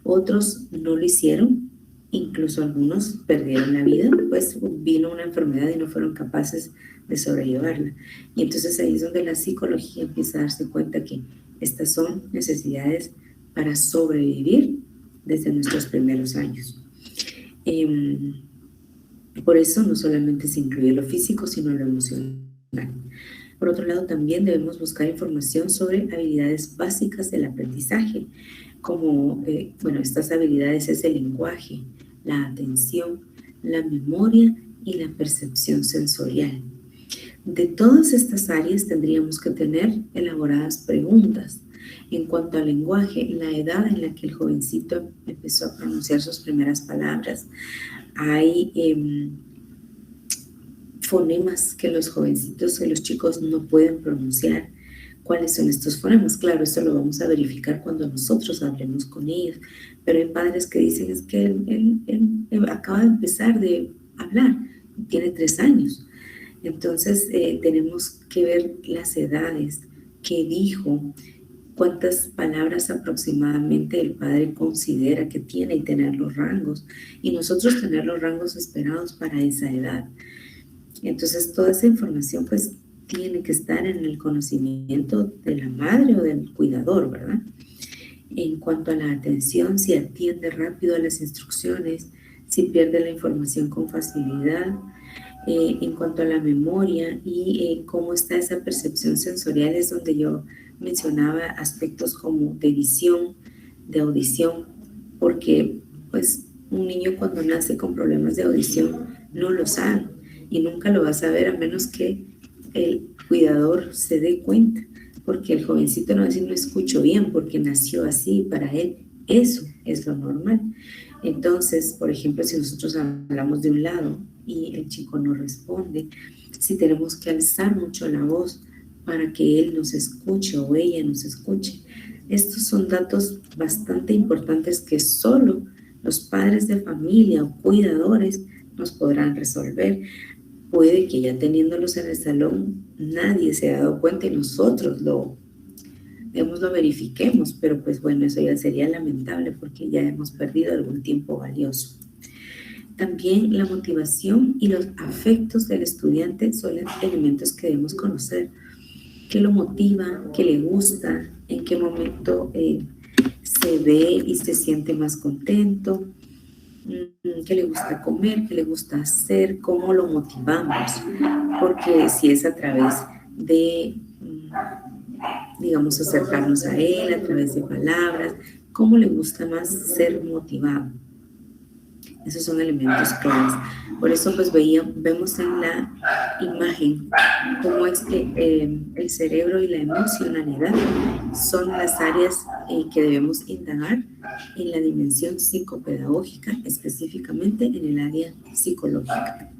Otros no lo hicieron, incluso algunos perdieron la vida, pues vino una enfermedad y no fueron capaces de sobrellevarla. Y entonces ahí es donde la psicología empieza a darse cuenta que estas son necesidades para sobrevivir desde nuestros primeros años. Por eso no solamente se incluye lo físico, sino lo emocional. Por otro lado, también debemos buscar información sobre habilidades básicas del aprendizaje, como, estas habilidades es el lenguaje, la atención, la memoria y la percepción sensorial. De todas estas áreas tendríamos que tener elaboradas preguntas. En cuanto al lenguaje, la edad en la que el jovencito empezó a pronunciar sus primeras palabras, hay fonemas que los jovencitos, que los chicos no pueden pronunciar. ¿Cuáles son estos fonemas? Claro, esto lo vamos a verificar cuando nosotros hablemos con ellos, pero hay padres que dicen es que él acaba de empezar de hablar, tiene 3 años. Entonces tenemos que ver las edades, qué dijo, cuántas palabras aproximadamente el padre considera que tiene y tener los rangos, y nosotros tener los rangos esperados para esa edad. Entonces toda esa información pues tiene que estar en el conocimiento de la madre o del cuidador, ¿verdad? En cuanto a la atención, si atiende rápido a las instrucciones, si pierde la información con facilidad, en cuanto a la memoria y cómo está esa percepción sensorial, es donde yo mencionaba aspectos como de visión, de audición, porque pues un niño cuando nace con problemas de audición no lo sabe y nunca lo va a saber a menos que el cuidador se dé cuenta, porque el jovencito no va a decir no escucho bien porque nació así, para él eso es lo normal. Entonces, por ejemplo, si nosotros hablamos de un lado y el chico no responde, si tenemos que alzar mucho la voz para que él nos escuche o ella nos escuche, estos son datos bastante importantes que solo los padres de familia o cuidadores nos podrán resolver. Puede que ya teniéndolos en el salón nadie se haya dado cuenta y nosotros lo verifiquemos, pero pues bueno, eso ya sería lamentable porque ya hemos perdido algún tiempo valioso. También la motivación y los afectos del estudiante son elementos que debemos conocer. ¿Qué lo motiva? ¿Qué le gusta? ¿En qué momento se ve y se siente más contento? ¿Qué le gusta comer? ¿Qué le gusta hacer? ¿Cómo lo motivamos? Porque si es a través de, digamos, acercarnos a él, a través de palabras, ¿cómo le gusta más ser motivado? Esos son elementos claves. Por eso pues vemos en la imagen cómo es que el cerebro y la emocionalidad son las áreas que debemos indagar en la dimensión psicopedagógica, específicamente en el área psicológica.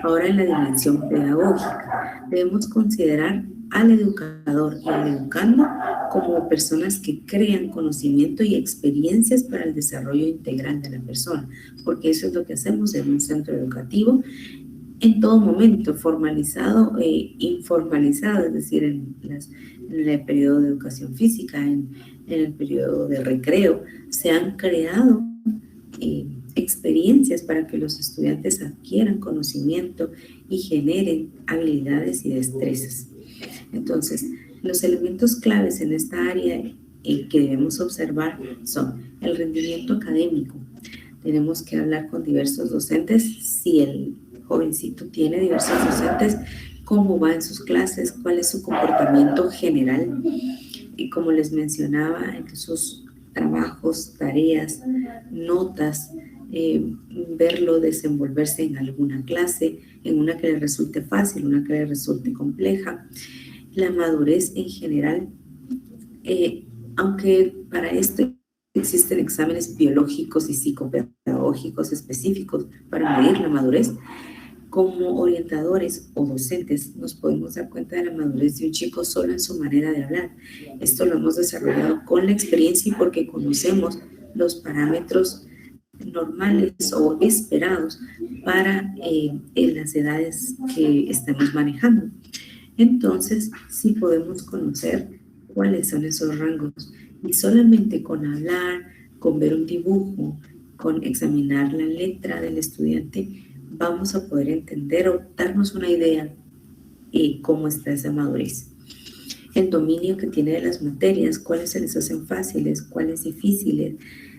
Ahora en la dimensión pedagógica debemos considerar al educador y al educando como personas que crean conocimiento y experiencias para el desarrollo integral de la persona, porque eso es lo que hacemos en un centro educativo en todo momento, formalizado e informalizado, es decir, en el periodo de educación física, en el periodo de recreo, se han creado experiencias para que los estudiantes adquieran conocimiento y generen habilidades y destrezas. Entonces, los elementos claves en esta área que debemos observar son el rendimiento académico. Tenemos que hablar con diversos docentes. Si el jovencito tiene diversos docentes, cómo va en sus clases, cuál es su comportamiento general. Y como les mencionaba, en sus trabajos, tareas, notas, verlo desenvolverse en alguna clase, en una que le resulte fácil, una que le resulte compleja. La madurez en general, aunque para esto existen exámenes biológicos y psicopedagógicos específicos para medir la madurez, Como orientadores o docentes nos podemos dar cuenta de la madurez de un chico solo en su manera de hablar. Esto lo hemos desarrollado con la experiencia y porque conocemos los parámetros normales o esperados para en las edades que estamos manejando. Entonces, sí podemos conocer cuáles son esos rangos. Y solamente con hablar, con ver un dibujo, con examinar la letra del estudiante, vamos a poder entender o darnos una idea de cómo está esa madurez. El dominio que tiene de las materias, cuáles se les hacen fáciles, cuáles difíciles,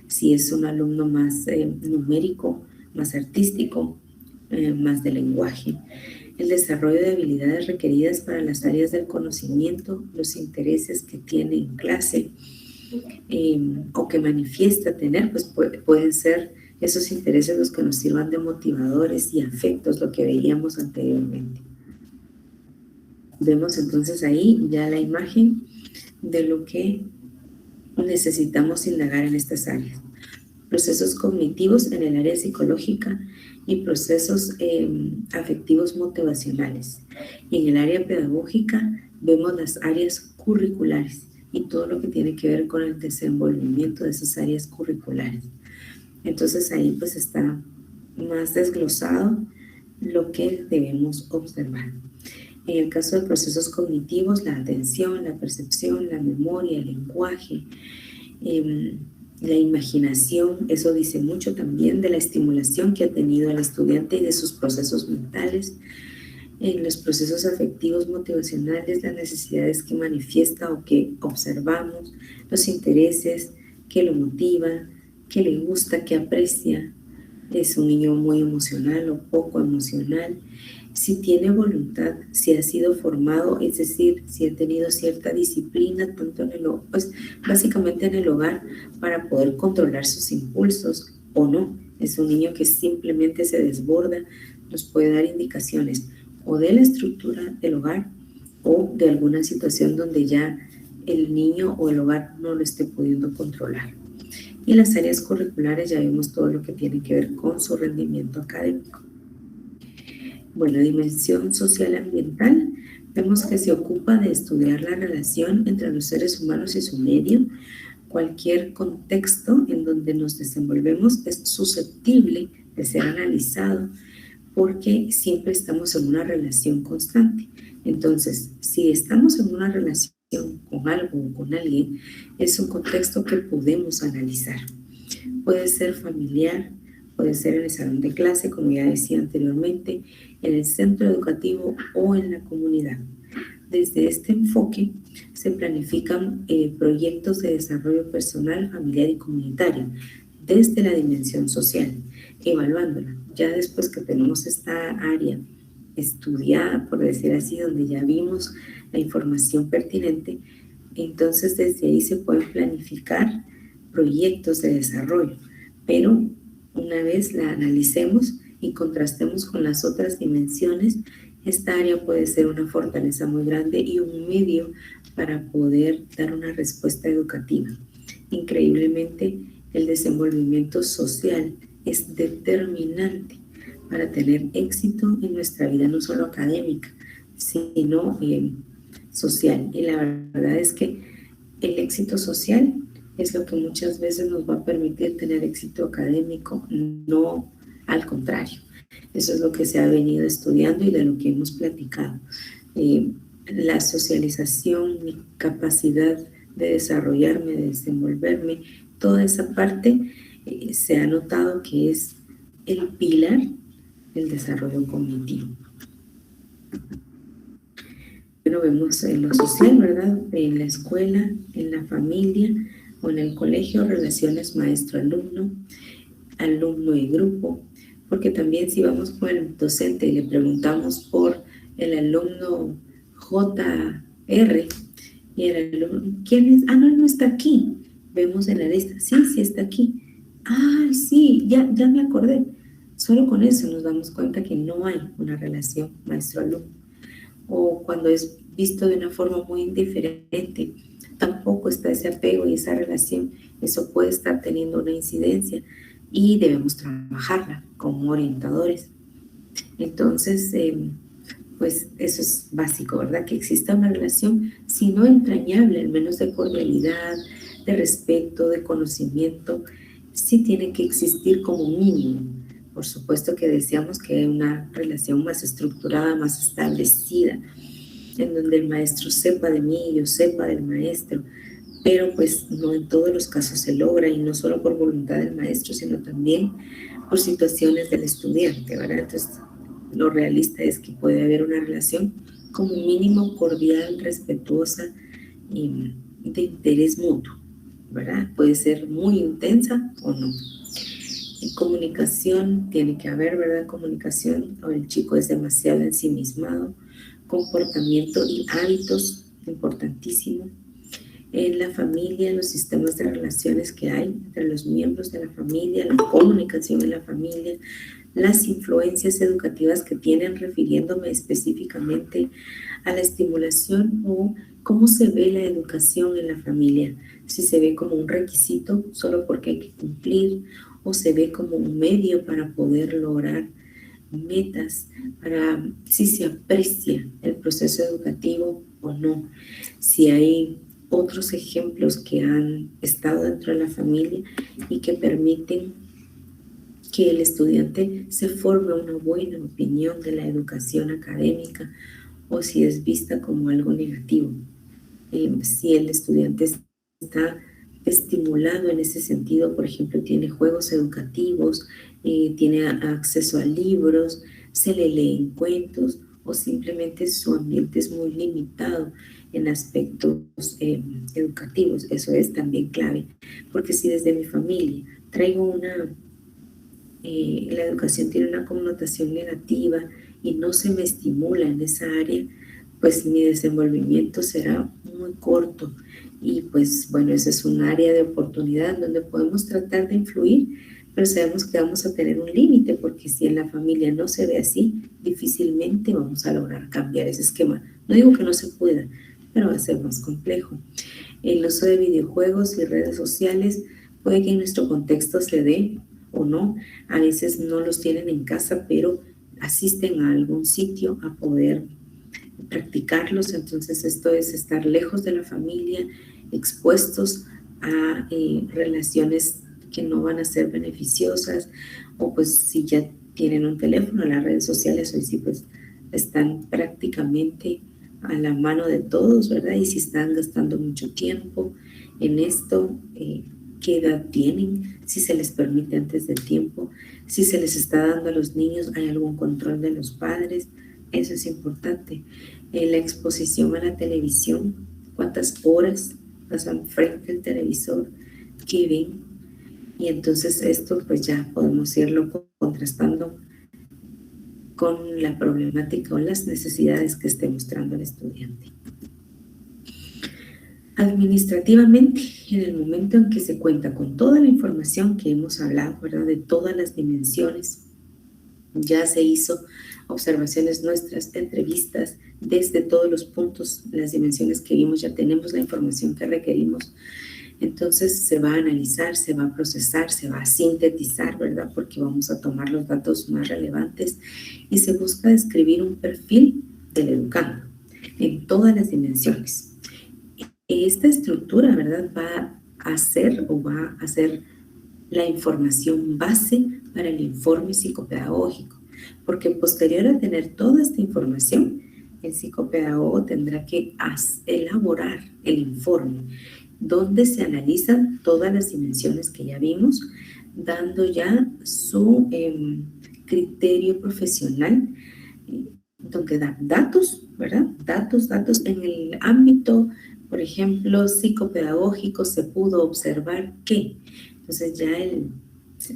si es un alumno más numérico, más artístico, más de lenguaje. El desarrollo de habilidades requeridas para las áreas del conocimiento, los intereses que tiene en clase o que manifiesta tener, pues pueden ser esos intereses los que nos sirvan de motivadores y afectos, lo que veíamos anteriormente. Vemos entonces ahí ya la imagen de lo que necesitamos indagar en estas áreas. Procesos cognitivos en el área psicológica y procesos afectivos motivacionales. Y en el área pedagógica vemos las áreas curriculares y todo lo que tiene que ver con el desenvolvimiento de esas áreas curriculares. Entonces ahí pues está más desglosado lo que debemos observar. En el caso de procesos cognitivos, la atención, la percepción, la memoria, el lenguaje, la imaginación, eso dice mucho también de la estimulación que ha tenido el estudiante y de sus procesos mentales. En los procesos afectivos motivacionales, las necesidades que manifiesta o que observamos, los intereses que lo motiva, que le gusta, que aprecia. Es un niño muy emocional o poco emocional. Si tiene voluntad, si ha sido formado, es decir, si ha tenido cierta disciplina, tanto en el, pues, básicamente en el hogar, para poder controlar sus impulsos o no. Es un niño que simplemente se desborda, nos puede dar indicaciones o de la estructura del hogar o de alguna situación donde ya el niño o el hogar no lo esté pudiendo controlar. Y las áreas curriculares ya vimos todo lo que tiene que ver con su rendimiento académico. Bueno, dimensión social ambiental, vemos que se ocupa de estudiar la relación entre los seres humanos y su medio. Cualquier contexto en donde nos desenvolvemos es susceptible de ser analizado porque siempre estamos en una relación constante. Entonces, si estamos en una relación con algo o con alguien, es un contexto que podemos analizar. Puede ser familiar, puede ser en el salón de clase, como ya decía anteriormente, en el centro educativo o en la comunidad. Desde este enfoque se planifican proyectos de desarrollo personal, familiar y comunitario desde la dimensión social, evaluándola. Ya después que tenemos esta área estudiada, por decir así, donde ya vimos la información pertinente, entonces desde ahí se pueden planificar proyectos de desarrollo, pero una vez la analicemos y contrastemos con las otras dimensiones, esta área puede ser una fortaleza muy grande y un medio para poder dar una respuesta educativa. Increíblemente, el desenvolvimiento social es determinante para tener éxito en nuestra vida, no solo académica, sino social. Y la verdad es que el éxito social es lo que muchas veces nos va a permitir tener éxito académico, no al contrario. Eso es lo que se ha venido estudiando y de lo que hemos platicado. La socialización, mi capacidad de desarrollarme, de desenvolverme, toda esa parte se ha notado que es el pilar del desarrollo cognitivo. Bueno, vemos en lo social, ¿verdad? En la escuela, en la familia o en el colegio, relaciones maestro-alumno, alumno y grupo, porque también si vamos con el docente y le preguntamos por el alumno JR y el alumno, ¿quién es? Ah, no, él no está aquí. Vemos en la lista, sí está aquí. Ah, sí, ya me acordé. Solo con eso nos damos cuenta que no hay una relación maestro-alumno. O cuando es visto de una forma muy indiferente, tampoco está ese apego y esa relación. Eso puede estar teniendo una incidencia y debemos trabajarla como orientadores. Entonces, pues eso es básico, ¿verdad? Que exista una relación, si no entrañable, al menos de cordialidad, de respeto, de conocimiento, sí tiene que existir como mínimo. Por supuesto que deseamos que haya una relación más estructurada, más establecida, en donde el maestro sepa de mí y yo sepa del maestro, pero pues no en todos los casos se logra, y no solo por voluntad del maestro, sino también por situaciones del estudiante, ¿verdad? Entonces, lo realista es que puede haber una relación como mínimo cordial, respetuosa y de interés mutuo, ¿verdad? Puede ser muy intensa o no. En comunicación tiene que haber, ¿verdad? Comunicación, o el chico es demasiado ensimismado. Comportamiento y hábitos, importantísimo. En la familia, los sistemas de relaciones que hay entre los miembros de la familia, la comunicación en la familia, las influencias educativas que tienen, refiriéndome específicamente a la estimulación o cómo se ve la educación en la familia. Si se ve como un requisito solo porque hay que cumplir, o se ve como un medio para poder lograr metas, para si se aprecia el proceso educativo o no, si hay otros ejemplos que han estado dentro de la familia y que permiten que el estudiante se forme una buena opinión de la educación académica, o si es vista como algo negativo. Si el estudiante está estimulado en ese sentido, por ejemplo, tiene juegos educativos, tiene acceso a libros, se le leen cuentos, o simplemente su ambiente es muy limitado en aspectos educativos. Eso es también clave, porque si desde mi familia traigo la educación tiene una connotación negativa y no se me estimula en esa área, pues mi desenvolvimiento será muy corto. Y pues bueno, esa es un área de oportunidad donde podemos tratar de influir, pero sabemos que vamos a tener un límite, porque si en la familia no se ve así, difícilmente vamos a lograr cambiar ese esquema. No digo que no se pueda, pero va a ser más complejo. El uso de videojuegos y redes sociales puede que en nuestro contexto se dé o no. A veces no los tienen en casa, pero asisten a algún sitio a poder practicarlos. Entonces esto es estar lejos de la familia, expuestos a relaciones que no van a ser beneficiosas, o pues si ya tienen un teléfono, las redes sociales hoy sí pues están prácticamente a la mano de todos, ¿verdad? Y si están gastando mucho tiempo en esto, ¿qué edad tienen? Si se les permite antes de tiempo, si se les está dando a los niños, ¿hay algún control de los padres? Eso es importante. La exposición a la televisión, ¿cuántas horas pasan frente al televisor? ¿Qué ven? Y entonces esto pues ya podemos irlo contrastando con la problemática o las necesidades que esté mostrando el estudiante. Administrativamente, en el momento en que se cuenta con toda la información que hemos hablado, ¿verdad? De todas las dimensiones, ya se hizo observaciones nuestras, entrevistas, desde todos los puntos, las dimensiones que vimos, ya tenemos la información que requerimos. Entonces se va a analizar, se va a procesar, se va a sintetizar, ¿verdad? Porque vamos a tomar los datos más relevantes y se busca describir un perfil del educando en todas las dimensiones. Esta estructura, ¿verdad? Va a ser la información base para el informe psicopedagógico, porque posterior a tener toda esta información, el psicopedagogo tendrá que elaborar el informe donde se analizan todas las dimensiones que ya vimos, dando ya su criterio profesional, donde da datos, ¿verdad? Datos en el ámbito, por ejemplo, psicopedagógico, se pudo observar que. Entonces ya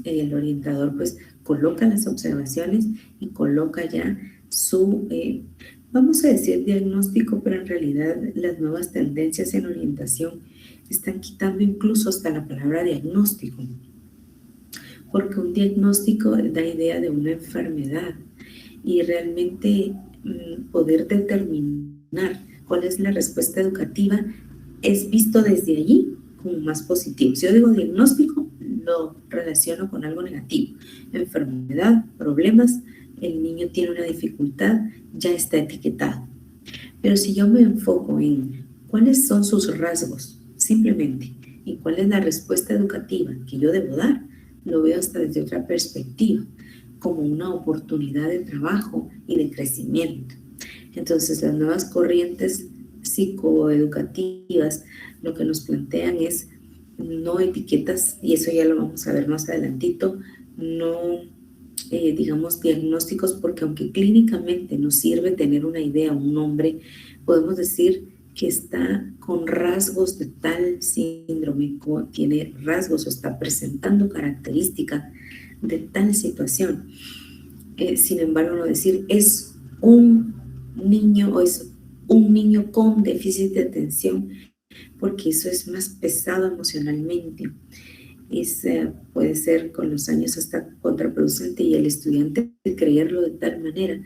el orientador pues coloca las observaciones y coloca ya su, vamos a decir diagnóstico, pero en realidad las nuevas tendencias en orientación están quitando incluso hasta la palabra diagnóstico, porque un diagnóstico da idea de una enfermedad, y realmente poder determinar cuál es la respuesta educativa es visto desde allí como más positivo. Si yo digo diagnóstico, lo relaciono con algo negativo, enfermedad, problemas, el niño tiene una dificultad, ya está etiquetado. Pero si yo me enfoco en cuáles son sus rasgos, simplemente, y cuál es la respuesta educativa que yo debo dar, lo veo hasta desde otra perspectiva, como una oportunidad de trabajo y de crecimiento. Entonces, las nuevas corrientes psicoeducativas lo que nos plantean es no etiquetas, y eso ya lo vamos a ver más adelantito, no, digamos, diagnósticos, porque aunque clínicamente nos sirve tener una idea, un nombre, podemos decir que está con rasgos de tal síndrome, tiene rasgos o está presentando características de tal situación. Sin embargo, no decir es un niño o es un niño con déficit de atención, porque eso es más pesado emocionalmente. Puede ser con los años hasta contraproducente, y el estudiante creerlo de tal manera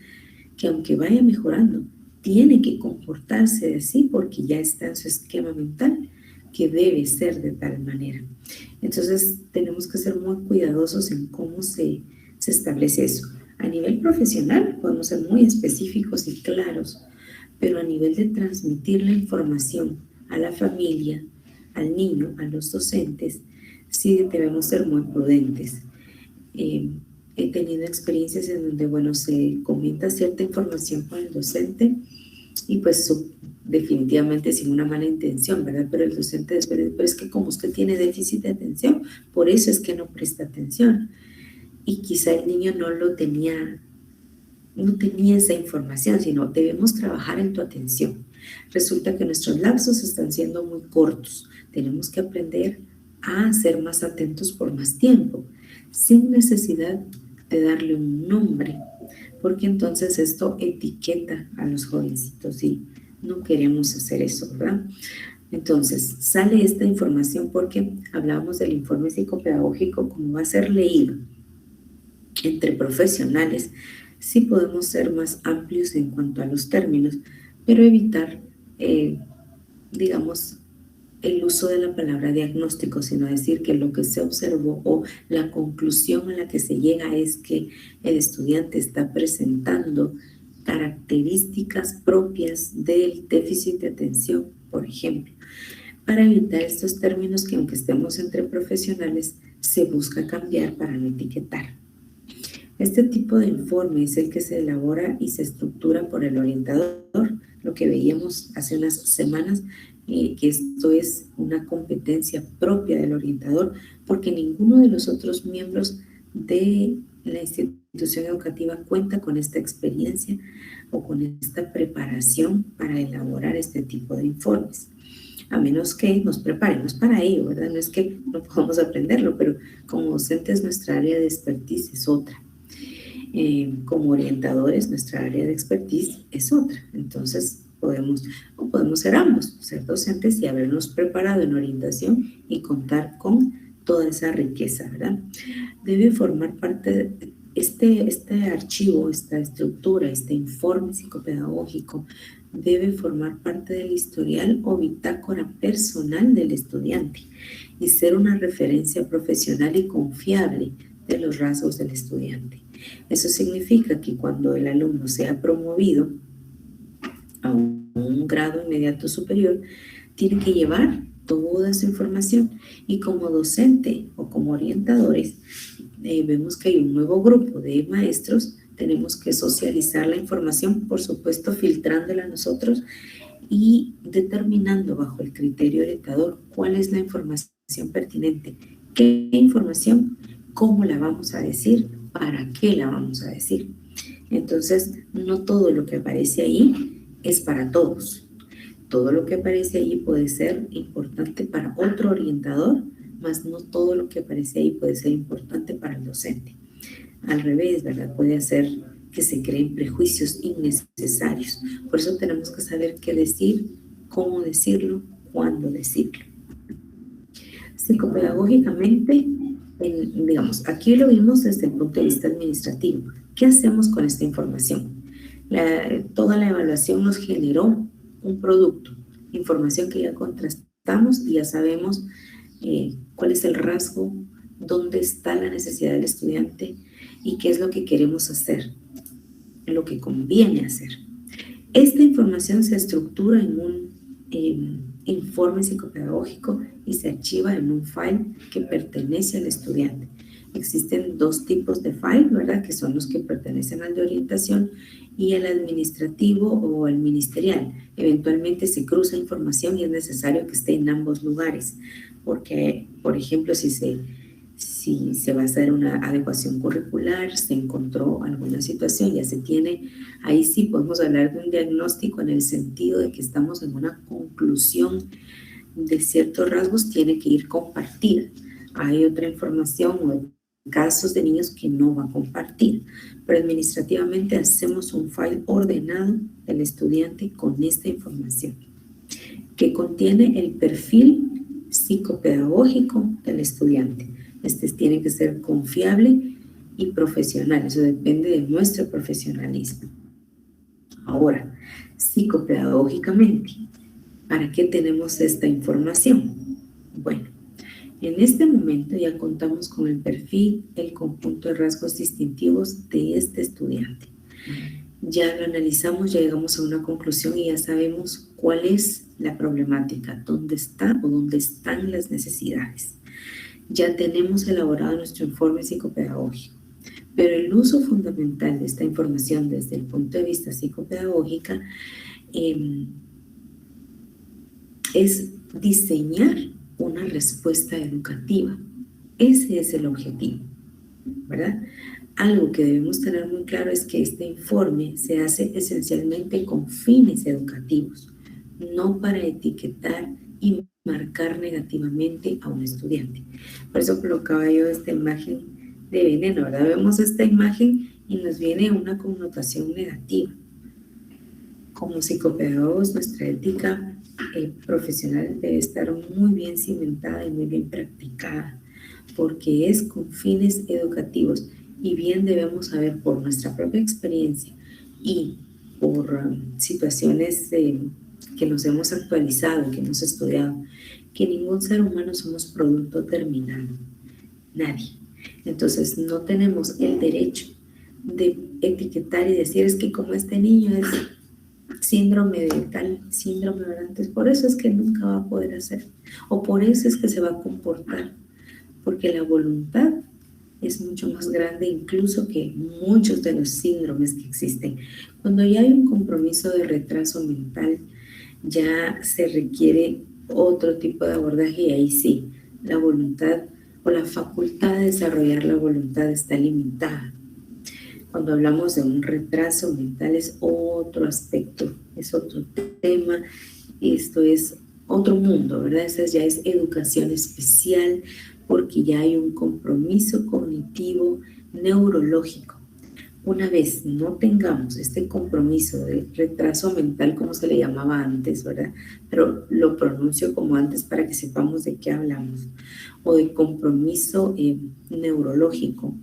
que aunque vaya mejorando, tiene que comportarse así porque ya está en su esquema mental que debe ser de tal manera. Entonces tenemos que ser muy cuidadosos en cómo se establece eso. A nivel profesional podemos ser muy específicos y claros, pero a nivel de transmitir la información a la familia, al niño, a los docentes, sí debemos ser muy prudentes. He tenido experiencias en donde, bueno, se comenta cierta información con el docente y pues definitivamente sin una mala intención, ¿verdad? Pero el docente después dice, pero es que como usted tiene déficit de atención, por eso es que no presta atención. Y quizá el niño no tenía esa información, sino debemos trabajar en tu atención. Resulta que nuestros lapsos están siendo muy cortos. Tenemos que aprender a ser más atentos por más tiempo, sin necesidad de darle un nombre, porque entonces esto etiqueta a los jovencitos y no queremos hacer eso, ¿verdad? Entonces, sale esta información porque hablábamos del informe psicopedagógico, como va a ser leído entre profesionales. Sí podemos ser más amplios en cuanto a los términos, pero evitar, digamos, el uso de la palabra diagnóstico, sino decir que lo que se observó o la conclusión a la que se llega es que el estudiante está presentando características propias del déficit de atención, por ejemplo, para evitar estos términos que, aunque estemos entre profesionales, se busca cambiar para no etiquetar. Este tipo de informe es el que se elabora y se estructura por el orientador, lo que veíamos hace unas semanas, que esto es una competencia propia del orientador, porque ninguno de los otros miembros de la institución educativa cuenta con esta experiencia o con esta preparación para elaborar este tipo de informes, a menos que nos preparemos para ello, ¿verdad? No es que no podamos aprenderlo, pero como docentes nuestra área de expertise es otra. Como orientadores nuestra área de expertise es otra. Entonces podemos ser ambos, ser docentes y habernos preparado en orientación y contar con toda esa riqueza, ¿verdad? Debe formar parte de este archivo, esta estructura, este informe psicopedagógico, debe formar parte del historial o bitácora personal del estudiante y ser una referencia profesional y confiable de los rasgos del estudiante. Eso significa que cuando el alumno sea promovido a un grado inmediato superior, tiene que llevar toda su información, y como docente o como orientadores vemos que hay un nuevo grupo de maestros, tenemos que socializar la información, por supuesto filtrándola nosotros y determinando bajo el criterio orientador cuál es la información pertinente, qué información, cómo la vamos a decir, para qué la vamos a decir. Entonces, no todo lo que aparece ahí es para todos. Todo lo que aparece ahí puede ser importante para otro orientador, mas no todo lo que aparece ahí puede ser importante para el docente. Al revés, ¿verdad? Puede hacer que se creen prejuicios innecesarios. Por eso tenemos que saber qué decir, cómo decirlo, cuándo decirlo. Psicopedagógicamente, digamos, aquí lo vimos desde el punto de vista administrativo. ¿Qué hacemos con esta información? Toda la evaluación nos generó un producto, información que ya contrastamos y ya sabemos cuál es el rasgo, dónde está la necesidad del estudiante y qué es lo que queremos hacer. lo que conviene hacer. Esta información se estructura en un informe psicopedagógico y se archiva en un file que pertenece al estudiante. Existen dos tipos de file, ¿verdad? Que son los que pertenecen al de orientación y el administrativo o el ministerial. Eventualmente se cruza información y es necesario que esté en ambos lugares, porque, por ejemplo, si se va a hacer una adecuación curricular, se encontró alguna situación, ya se tiene, ahí sí podemos hablar de un diagnóstico en el sentido de que estamos en una conclusión de ciertos rasgos, tiene que ir compartida. Hay otra información o casos de niños que no va a compartir, pero administrativamente hacemos un file ordenado del estudiante con esta información que contiene el perfil psicopedagógico del estudiante. Este tiene que ser confiable y profesional, eso depende de nuestro profesionalismo. Ahora, psicopedagógicamente, ¿para qué tenemos esta información? Bueno, en este momento ya contamos con el perfil, el conjunto de rasgos distintivos de este estudiante. Ya lo analizamos, ya llegamos a una conclusión y ya sabemos cuál es la problemática, dónde está o dónde están las necesidades. Ya tenemos elaborado nuestro informe psicopedagógico, pero el uso fundamental de esta información desde el punto de vista psicopedagógico es diseñar una respuesta educativa. Ese es el objetivo, ¿verdad? Algo que debemos tener muy claro es que este informe se hace esencialmente con fines educativos, no para etiquetar y marcar negativamente a un estudiante. Por eso colocaba yo esta imagen de veneno, ¿verdad? Vemos esta imagen y nos viene una connotación negativa. Como psicopedagogos, nuestra ética profesional debe estar muy bien cimentada y muy bien practicada, porque es con fines educativos y bien debemos saber por nuestra propia experiencia y por situaciones que nos hemos actualizado, que hemos estudiado, que ningún ser humano somos producto terminado, nadie. Entonces no tenemos el derecho de etiquetar y decir es que como este niño es síndrome de tal, síndrome de antes, por eso es que nunca va a poder hacer, o por eso es que se va a comportar, porque la voluntad es mucho más grande incluso que muchos de los síndromes que existen. Cuando ya hay un compromiso de retraso mental, ya se requiere otro tipo de abordaje y ahí sí, la voluntad o la facultad de desarrollar la voluntad está limitada. Cuando hablamos de un retraso mental es otro aspecto, es otro tema, esto es otro mundo, ¿verdad? Esa ya es educación especial porque ya hay un compromiso cognitivo neurológico. Una vez no tengamos este compromiso de retraso mental, como se le llamaba antes, ¿verdad? Pero lo pronuncio como antes para que sepamos de qué hablamos, o de compromiso neurológico.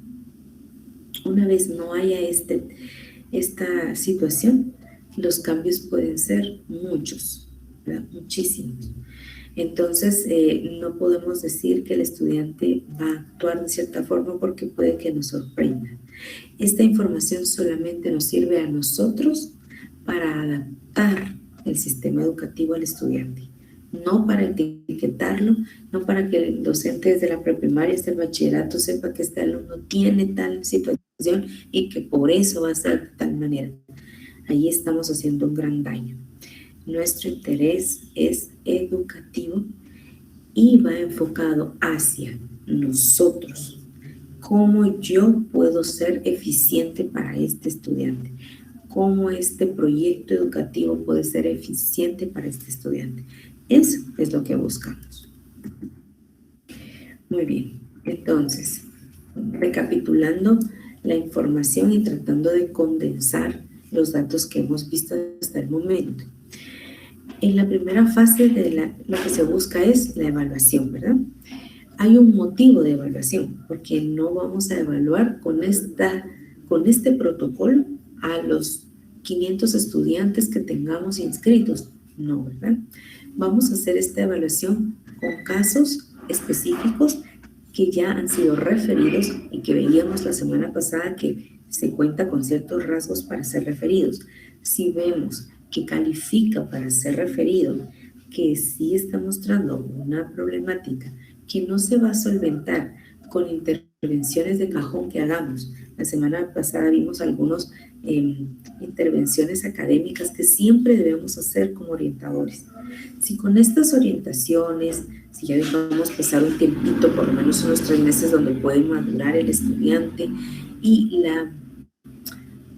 Una vez no haya esta situación, los cambios pueden ser muchos, ¿verdad? Muchísimos. Entonces, no podemos decir que el estudiante va a actuar de cierta forma porque puede que nos sorprenda. Esta información solamente nos sirve a nosotros para adaptar el sistema educativo al estudiante, no para etiquetarlo, no para que el docente desde la preprimaria hasta el bachillerato sepa que este alumno tiene tal situación y que por eso va a ser de tal manera. Ahí estamos haciendo un gran daño. Nuestro interés es educativo y va enfocado hacia nosotros. ¿Cómo yo puedo ser eficiente para este estudiante? ¿Cómo este proyecto educativo puede ser eficiente para este estudiante? Eso es lo que buscamos. Muy bien, entonces, recapitulando la información y tratando de condensar los datos que hemos visto hasta el momento. En la primera fase lo que se busca es la evaluación, ¿verdad? Hay un motivo de evaluación, porque no vamos a evaluar con este protocolo a los 500 estudiantes que tengamos inscritos, no, ¿verdad? Vamos a hacer esta evaluación con casos específicos que ya han sido referidos y que veíamos la semana pasada que se cuenta con ciertos rasgos para ser referidos. Si vemos que califica para ser referido, que sí está mostrando una problemática que no se va a solventar con intervenciones de cajón que hagamos. La semana pasada vimos algunas intervenciones académicas que siempre debemos hacer como orientadores. Si con estas orientaciones, si ya dejamos pasar un tiempito, por lo menos unos 3 meses donde puede madurar el estudiante y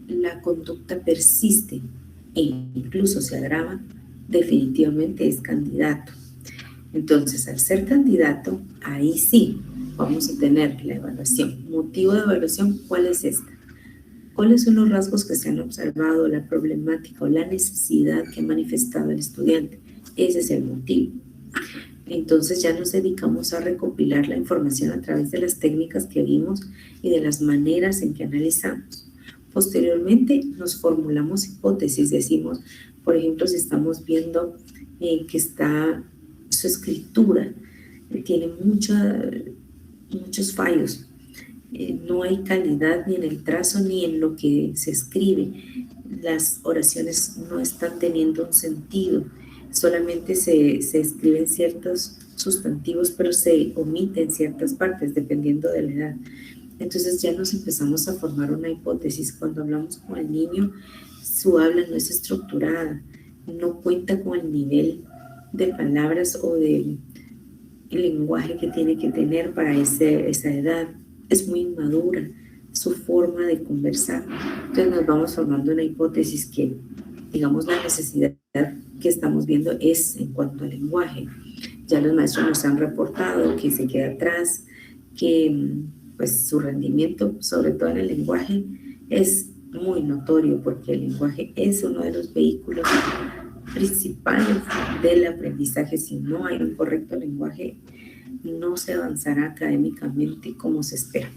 la conducta persiste e incluso se agrava, definitivamente es candidato. Entonces, al ser candidato, ahí sí vamos a tener la evaluación. Motivo de evaluación, ¿cuál es esta? ¿Cuáles son los rasgos que se han observado, la problemática o la necesidad que ha manifestado el estudiante? Ese es el motivo. Entonces ya nos dedicamos a recopilar la información a través de las técnicas que vimos y de las maneras en que analizamos. Posteriormente nos formulamos hipótesis, decimos, por ejemplo, si estamos viendo que está su escritura, tiene muchos fallos, no hay calidad ni en el trazo ni en lo que se escribe, las oraciones no están teniendo un sentido, solamente se escriben ciertos sustantivos, pero se omiten ciertas partes dependiendo de la edad. Entonces ya nos empezamos a formar una hipótesis. Cuando hablamos con el niño, su habla no es estructurada, no cuenta con el nivel de palabras o de el lenguaje que tiene que tener para esa edad. Es muy inmadura su forma de conversar. Entonces nos vamos formando una hipótesis que, digamos, la necesidad que estamos viendo es en cuanto al lenguaje. Ya los maestros nos han reportado que se queda atrás, que pues su rendimiento, sobre todo en el lenguaje, es muy notorio porque el lenguaje es uno de los vehículos principales del aprendizaje. Si no hay un correcto lenguaje, no se avanzará académicamente como se espera.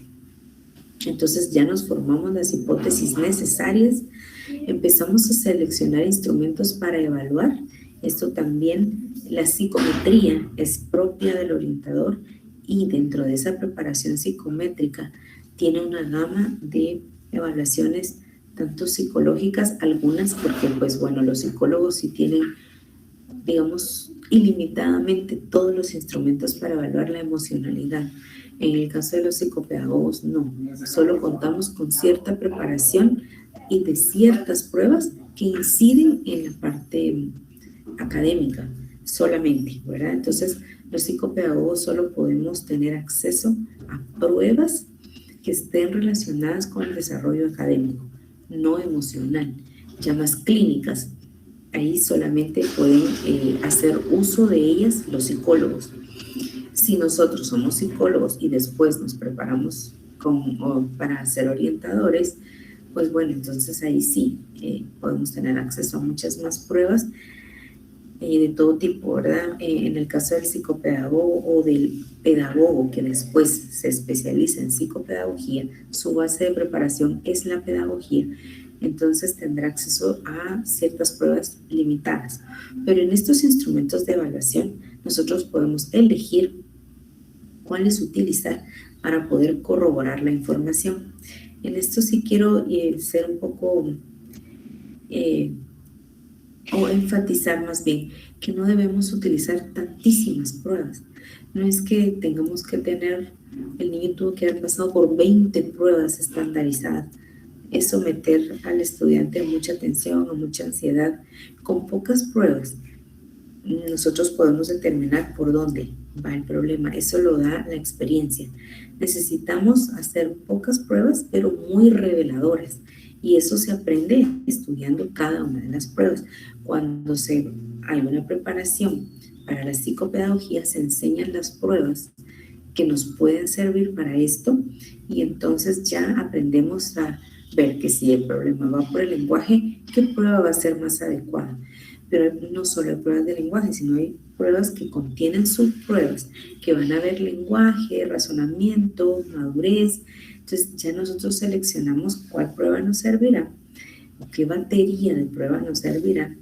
Entonces ya nos formamos las hipótesis necesarias, empezamos a seleccionar instrumentos para evaluar. Esto también, la psicometría es propia del orientador y dentro de esa preparación psicométrica tiene una gama de evaluaciones tanto psicológicas, algunas porque pues bueno, los psicólogos sí tienen, digamos, ilimitadamente todos los instrumentos para evaluar la emocionalidad. En el caso de los psicopedagogos no, solo contamos con cierta preparación y de ciertas pruebas que inciden en la parte académica solamente, ¿verdad? Entonces los psicopedagogos solo podemos tener acceso a pruebas que estén relacionadas con el desarrollo académico, no emocional, ya más clínicas. Ahí solamente pueden hacer uso de ellas los psicólogos. Si nosotros somos psicólogos y después nos preparamos para ser orientadores, pues bueno, entonces ahí sí podemos tener acceso a muchas más pruebas de todo tipo, ¿verdad? En el caso del psicopedagogo o del pedagogo que después se especializa en psicopedagogía, su base de preparación es la pedagogía, entonces tendrá acceso a ciertas pruebas limitadas. Pero en estos instrumentos de evaluación, nosotros podemos elegir cuáles utilizar para poder corroborar la información. En esto sí quiero ser un poco, o enfatizar más bien, que no debemos utilizar tantísimas pruebas. No es que tengamos que tener, el niño tuvo que haber pasado por 20 pruebas estandarizadas. Es someter al estudiante a mucha tensión, a mucha ansiedad. Con pocas pruebas, nosotros podemos determinar por dónde va el problema. Eso lo da la experiencia. Necesitamos hacer pocas pruebas, pero muy reveladoras. Y eso se aprende estudiando cada una de las pruebas. Cuando hay una preparación para la psicopedagogía, se enseñan las pruebas que nos pueden servir para esto y entonces ya aprendemos a ver que si el problema va por el lenguaje, ¿qué prueba va a ser más adecuada? Pero no solo hay pruebas de lenguaje, sino hay pruebas que contienen subpruebas, que van a ver lenguaje, razonamiento, madurez. Entonces ya nosotros seleccionamos cuál prueba nos servirá, o qué batería de prueba nos servirá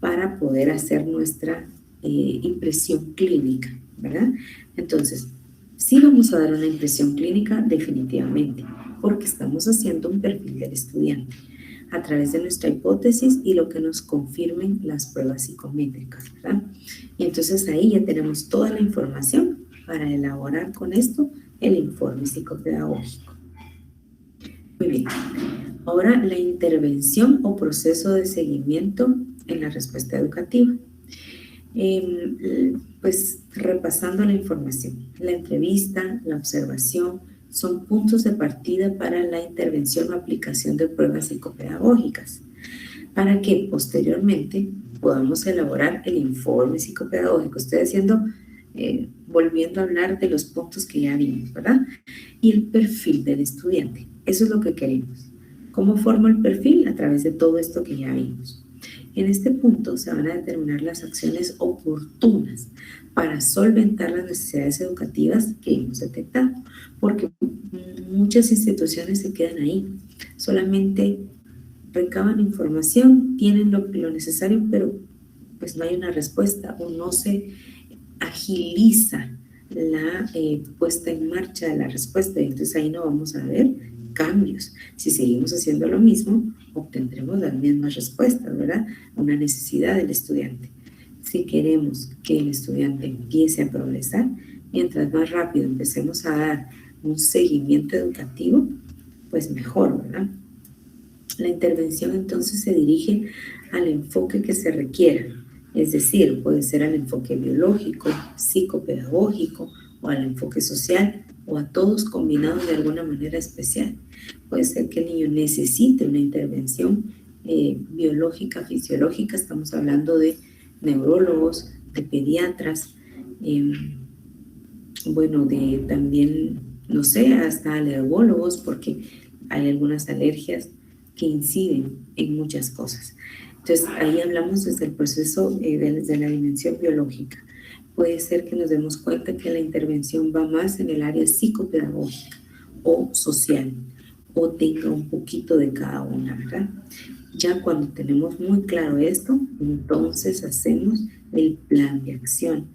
para poder hacer nuestra impresión clínica, ¿verdad? Entonces, sí vamos a dar una impresión clínica definitivamente, porque estamos haciendo un perfil del estudiante a través de nuestra hipótesis y lo que nos confirmen las pruebas psicométricas, ¿verdad? Y entonces ahí ya tenemos toda la información para elaborar con esto el informe psicopedagógico. Muy bien. Ahora, la intervención o proceso de seguimiento en la respuesta educativa. Pues repasando la información, la entrevista, la observación, son puntos de partida para la intervención o aplicación de pruebas psicopedagógicas, para que posteriormente podamos elaborar el informe psicopedagógico. Estoy volviendo a hablar de los puntos que ya vimos, ¿verdad? Y el perfil del estudiante. Eso es lo que queremos. ¿Cómo formo el perfil? A través de todo esto que ya vimos. En este punto se van a determinar las acciones oportunas para solventar las necesidades educativas que hemos detectado, porque muchas instituciones se quedan ahí, solamente recaban información, tienen lo necesario, pero pues no hay una respuesta o no se agiliza la puesta en marcha de la respuesta, y entonces ahí no vamos a ver cambios. Si seguimos haciendo lo mismo, obtendremos las mismas respuestas, ¿verdad? Una necesidad del estudiante. Si queremos que el estudiante empiece a progresar, mientras más rápido empecemos a dar un seguimiento educativo, pues mejor, ¿verdad? La intervención entonces se dirige al enfoque que se requiera, es decir, puede ser al enfoque biológico, psicopedagógico o al enfoque social o a todos combinados de alguna manera especial. Puede ser que el niño necesite una intervención biológica, fisiológica, estamos hablando de neurólogos, de pediatras, bueno, de también, no sé, hasta alergólogos, porque hay algunas alergias que inciden en muchas cosas. Entonces, ahí hablamos desde el proceso, desde la dimensión biológica. Puede ser que nos demos cuenta que la intervención va más en el área psicopedagógica o social, o tenga un poquito de cada una, ¿verdad? Ya cuando tenemos muy claro esto, entonces hacemos el plan de acción,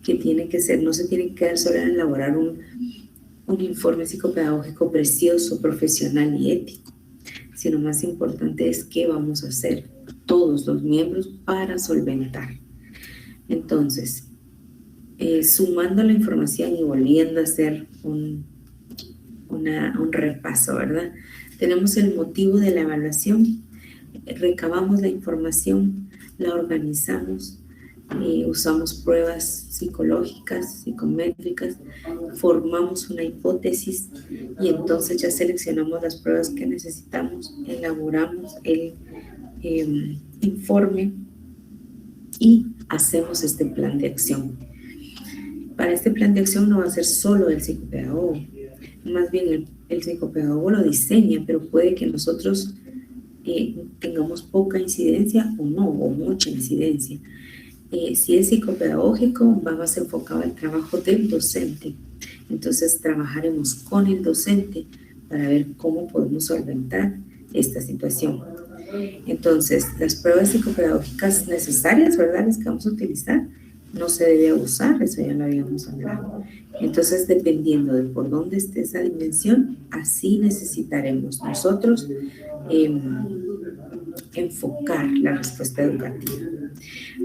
que tiene que ser, no se tiene que quedar solo en elaborar un informe psicopedagógico precioso, profesional y ético, sino más importante es qué vamos a hacer todos los miembros para solventar. Entonces, sumando la información y volviendo a hacer un repaso, ¿verdad? Tenemos el motivo de la evaluación, recabamos la información, la organizamos, usamos pruebas psicológicas, psicométricas, formamos una hipótesis y entonces ya seleccionamos las pruebas que necesitamos, elaboramos el informe y hacemos este plan de acción. Para este plan de acción no va a ser solo el psicopedagogo, más bien el psicopedagogo lo diseña, pero puede que nosotros tengamos poca incidencia o no, o mucha incidencia. Si es psicopedagógico, va más enfocado al trabajo del docente. Entonces trabajaremos con el docente para ver cómo podemos solventar esta situación. Entonces, las pruebas psicopedagógicas necesarias, ¿verdad?, las que vamos a utilizar, no se debe abusar, eso ya lo habíamos hablado. Entonces, dependiendo de por dónde esté esa dimensión, así necesitaremos nosotros enfocar la respuesta educativa.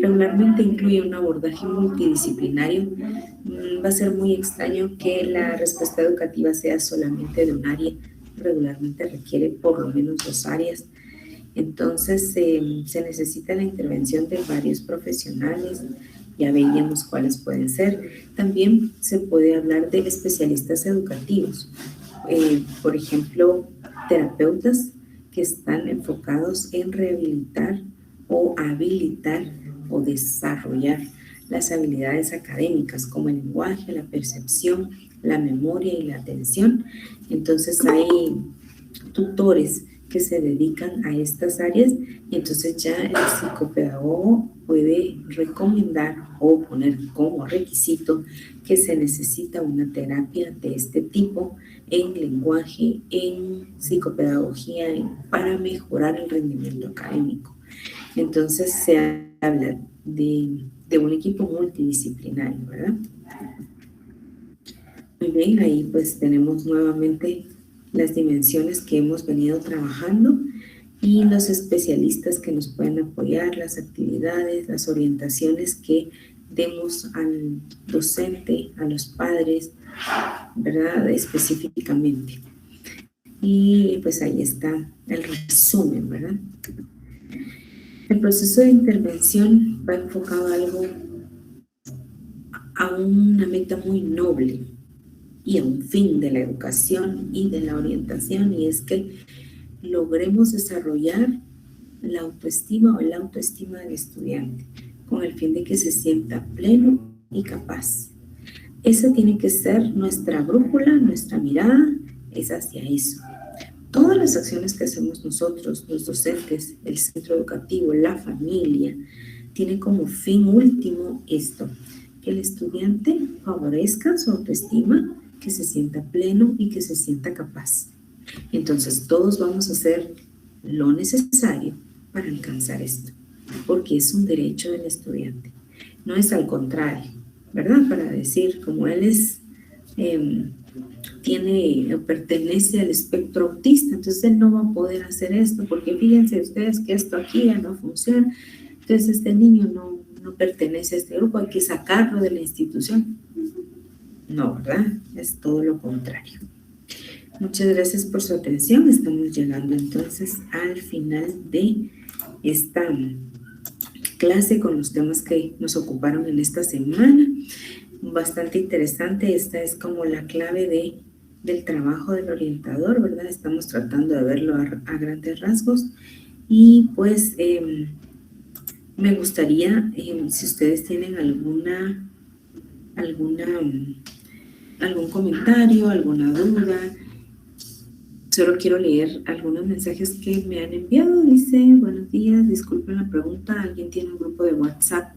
Regularmente incluye un abordaje multidisciplinario. Va a ser muy extraño que la respuesta educativa sea solamente de un área. Regularmente requiere por lo menos 2 áreas. Entonces, se necesita la intervención de varios profesionales. Ya veíamos cuáles pueden ser. También se puede hablar de especialistas educativos. Por ejemplo, terapeutas que están enfocados en rehabilitar o habilitar o desarrollar las habilidades académicas como el lenguaje, la percepción, la memoria y la atención. Entonces hay tutores que se dedican a estas áreas y entonces ya el psicopedagogo puede recomendar o poner como requisito que se necesita una terapia de este tipo en lenguaje, en psicopedagogía, para mejorar el rendimiento académico. Entonces se habla de un equipo multidisciplinario, ¿verdad? Muy bien, ahí pues tenemos nuevamente las dimensiones que hemos venido trabajando y los especialistas que nos pueden apoyar, las actividades, las orientaciones que demos al docente, a los padres, ¿verdad? Específicamente. Y pues ahí está el resumen, ¿verdad? El proceso de intervención va enfocado a una meta muy noble y a un fin de la educación y de la orientación, y es que logremos desarrollar la autoestima o la autoestima del estudiante con el fin de que se sienta pleno y capaz. Esa tiene que ser nuestra brújula, nuestra mirada es hacia eso. Todas las acciones que hacemos nosotros, los docentes, el centro educativo, la familia, tienen como fin último esto, que el estudiante favorezca su autoestima, que se sienta pleno y que se sienta capaz. Entonces, todos vamos a hacer lo necesario para alcanzar esto, porque es un derecho del estudiante. No es al contrario, ¿verdad? Para decir, como él es, pertenece al espectro autista, entonces él no va a poder hacer esto, porque fíjense ustedes que esto aquí ya no funciona, entonces este niño no pertenece a este grupo, hay que sacarlo de la institución. No, ¿verdad? Es todo lo contrario. Muchas gracias por su atención. Estamos llegando entonces al final de esta clase con los temas que nos ocuparon en esta semana. Bastante interesante. Esta es como la clave del trabajo del orientador, ¿verdad? Estamos tratando de verlo a grandes rasgos. Y pues me gustaría, si ustedes tienen algún comentario, alguna duda. Solo quiero leer algunos mensajes que me han enviado. Dice, buenos días, disculpen la pregunta. ¿Alguien tiene un grupo de WhatsApp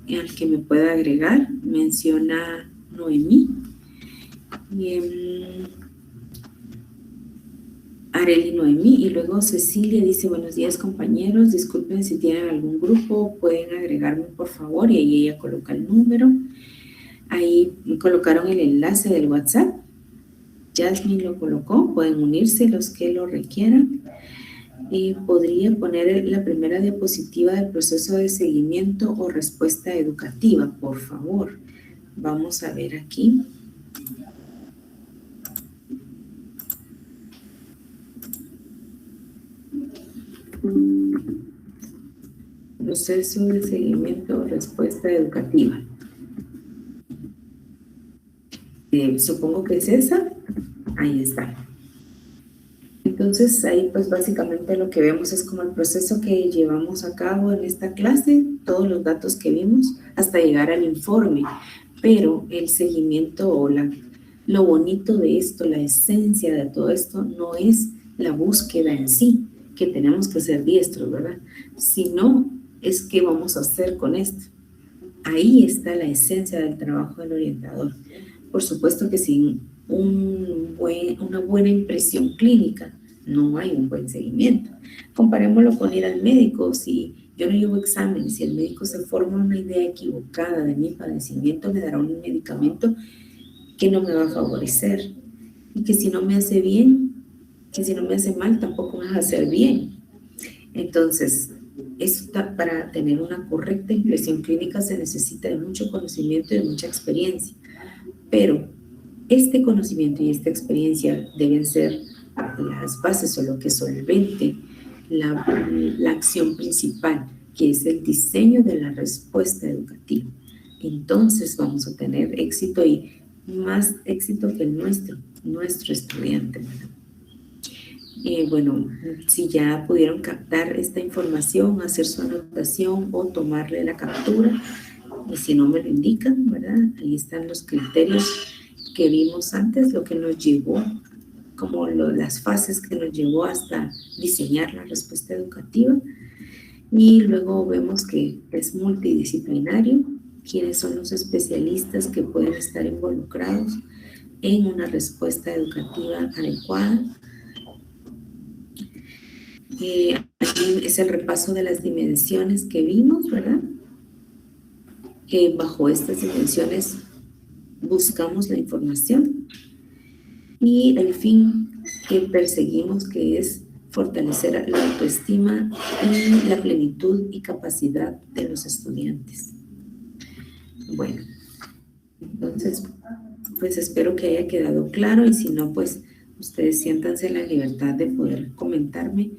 al que me pueda agregar? Menciona Noemí. Areli Noemí. Y luego Cecilia dice, buenos días compañeros. Disculpen si tienen algún grupo. Pueden agregarme por favor. Y ahí ella coloca el número. Ahí colocaron el enlace del WhatsApp. Jasmine lo colocó, pueden unirse los que lo requieran. Podría poner la primera diapositiva del proceso de seguimiento o respuesta educativa, por favor. Vamos a ver aquí. Proceso de seguimiento o respuesta educativa. Supongo que es esa. Ahí está. Entonces ahí pues básicamente lo que vemos es como el proceso que llevamos a cabo en esta clase, todos los datos que vimos hasta llegar al informe, pero el seguimiento o lo bonito de esto, la esencia de todo esto no es la búsqueda en sí, que tenemos que ser diestros, ¿verdad? Sino es qué vamos a hacer con esto. Ahí está la esencia del trabajo del orientador. Por supuesto que sin una buena impresión clínica no hay un buen seguimiento. Comparémoslo con ir al médico. Si yo no llevo exámenes, si el médico se forma una idea equivocada de mi padecimiento, me dará un medicamento que no me va a favorecer y que si no me hace bien, que si no me hace mal, tampoco me va a hacer bien. Entonces, para tener una correcta impresión clínica se necesita de mucho conocimiento y de mucha experiencia. Pero este conocimiento y esta experiencia deben ser las bases o lo que solvente la acción principal, que es el diseño de la respuesta educativa. Entonces vamos a tener éxito y más éxito que el nuestro estudiante, ¿verdad? Bueno, si ya pudieron captar esta información, hacer su anotación o tomarle la captura, y si no me lo indican, ¿verdad? Ahí están los criterios que vimos antes, lo que nos llevó, como las fases que nos llevó hasta diseñar la respuesta educativa. Y luego vemos que es multidisciplinario, quiénes son los especialistas que pueden estar involucrados en una respuesta educativa adecuada. Aquí es el repaso de las dimensiones que vimos, ¿verdad? Bajo estas dimensiones buscamos la información y el fin que perseguimos, que es fortalecer la autoestima y la plenitud y capacidad de los estudiantes. Bueno, entonces, pues espero que haya quedado claro, y si no, pues ustedes siéntanse en la libertad de poder comentarme.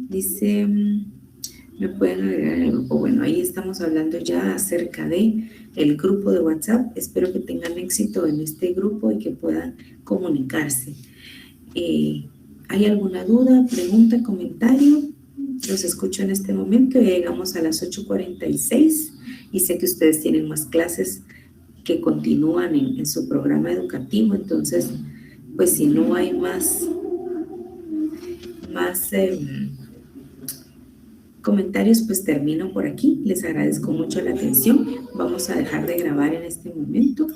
Dice, me pueden agregar en el grupo. Bueno, ahí estamos hablando ya acerca de el grupo de WhatsApp. Espero que tengan éxito en este grupo y que puedan comunicarse. ¿Hay alguna duda, pregunta, comentario? Los escucho en este momento. Ya llegamos a las 8:46 y sé que ustedes tienen más clases que continúan en su programa educativo. Entonces, pues si no hay más comentarios, pues termino por aquí. Les agradezco mucho la atención. Vamos a dejar de grabar en este momento.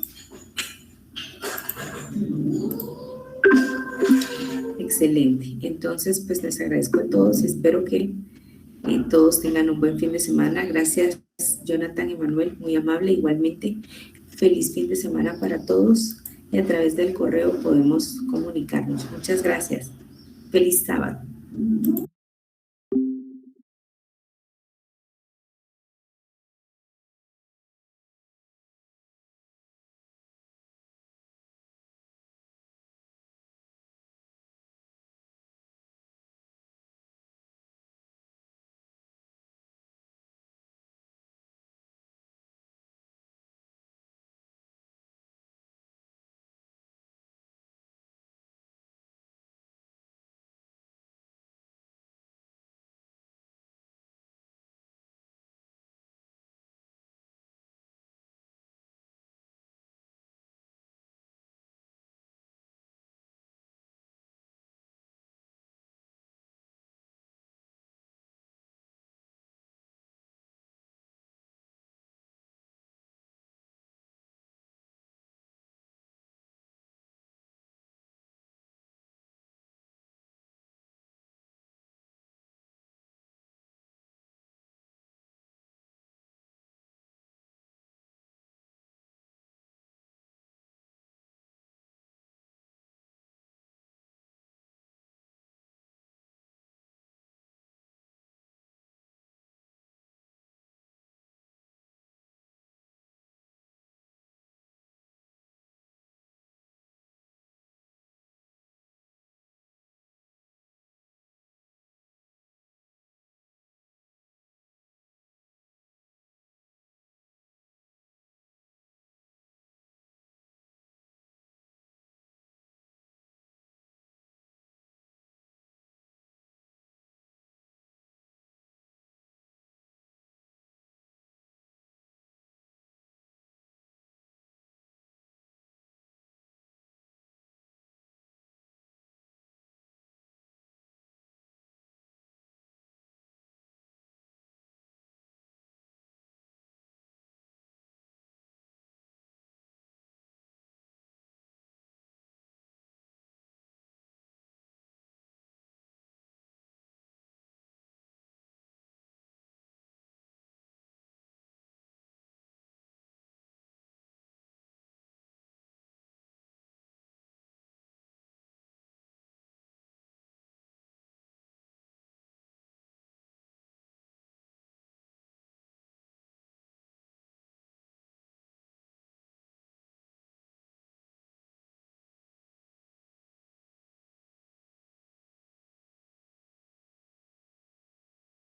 Excelente. Entonces, pues les agradezco a todos y espero que todos tengan un buen fin de semana. Gracias, Jonathan y Manuel, muy amable. Igualmente, feliz fin de semana para todos, y a través del correo podemos comunicarnos. Muchas gracias. Feliz sábado.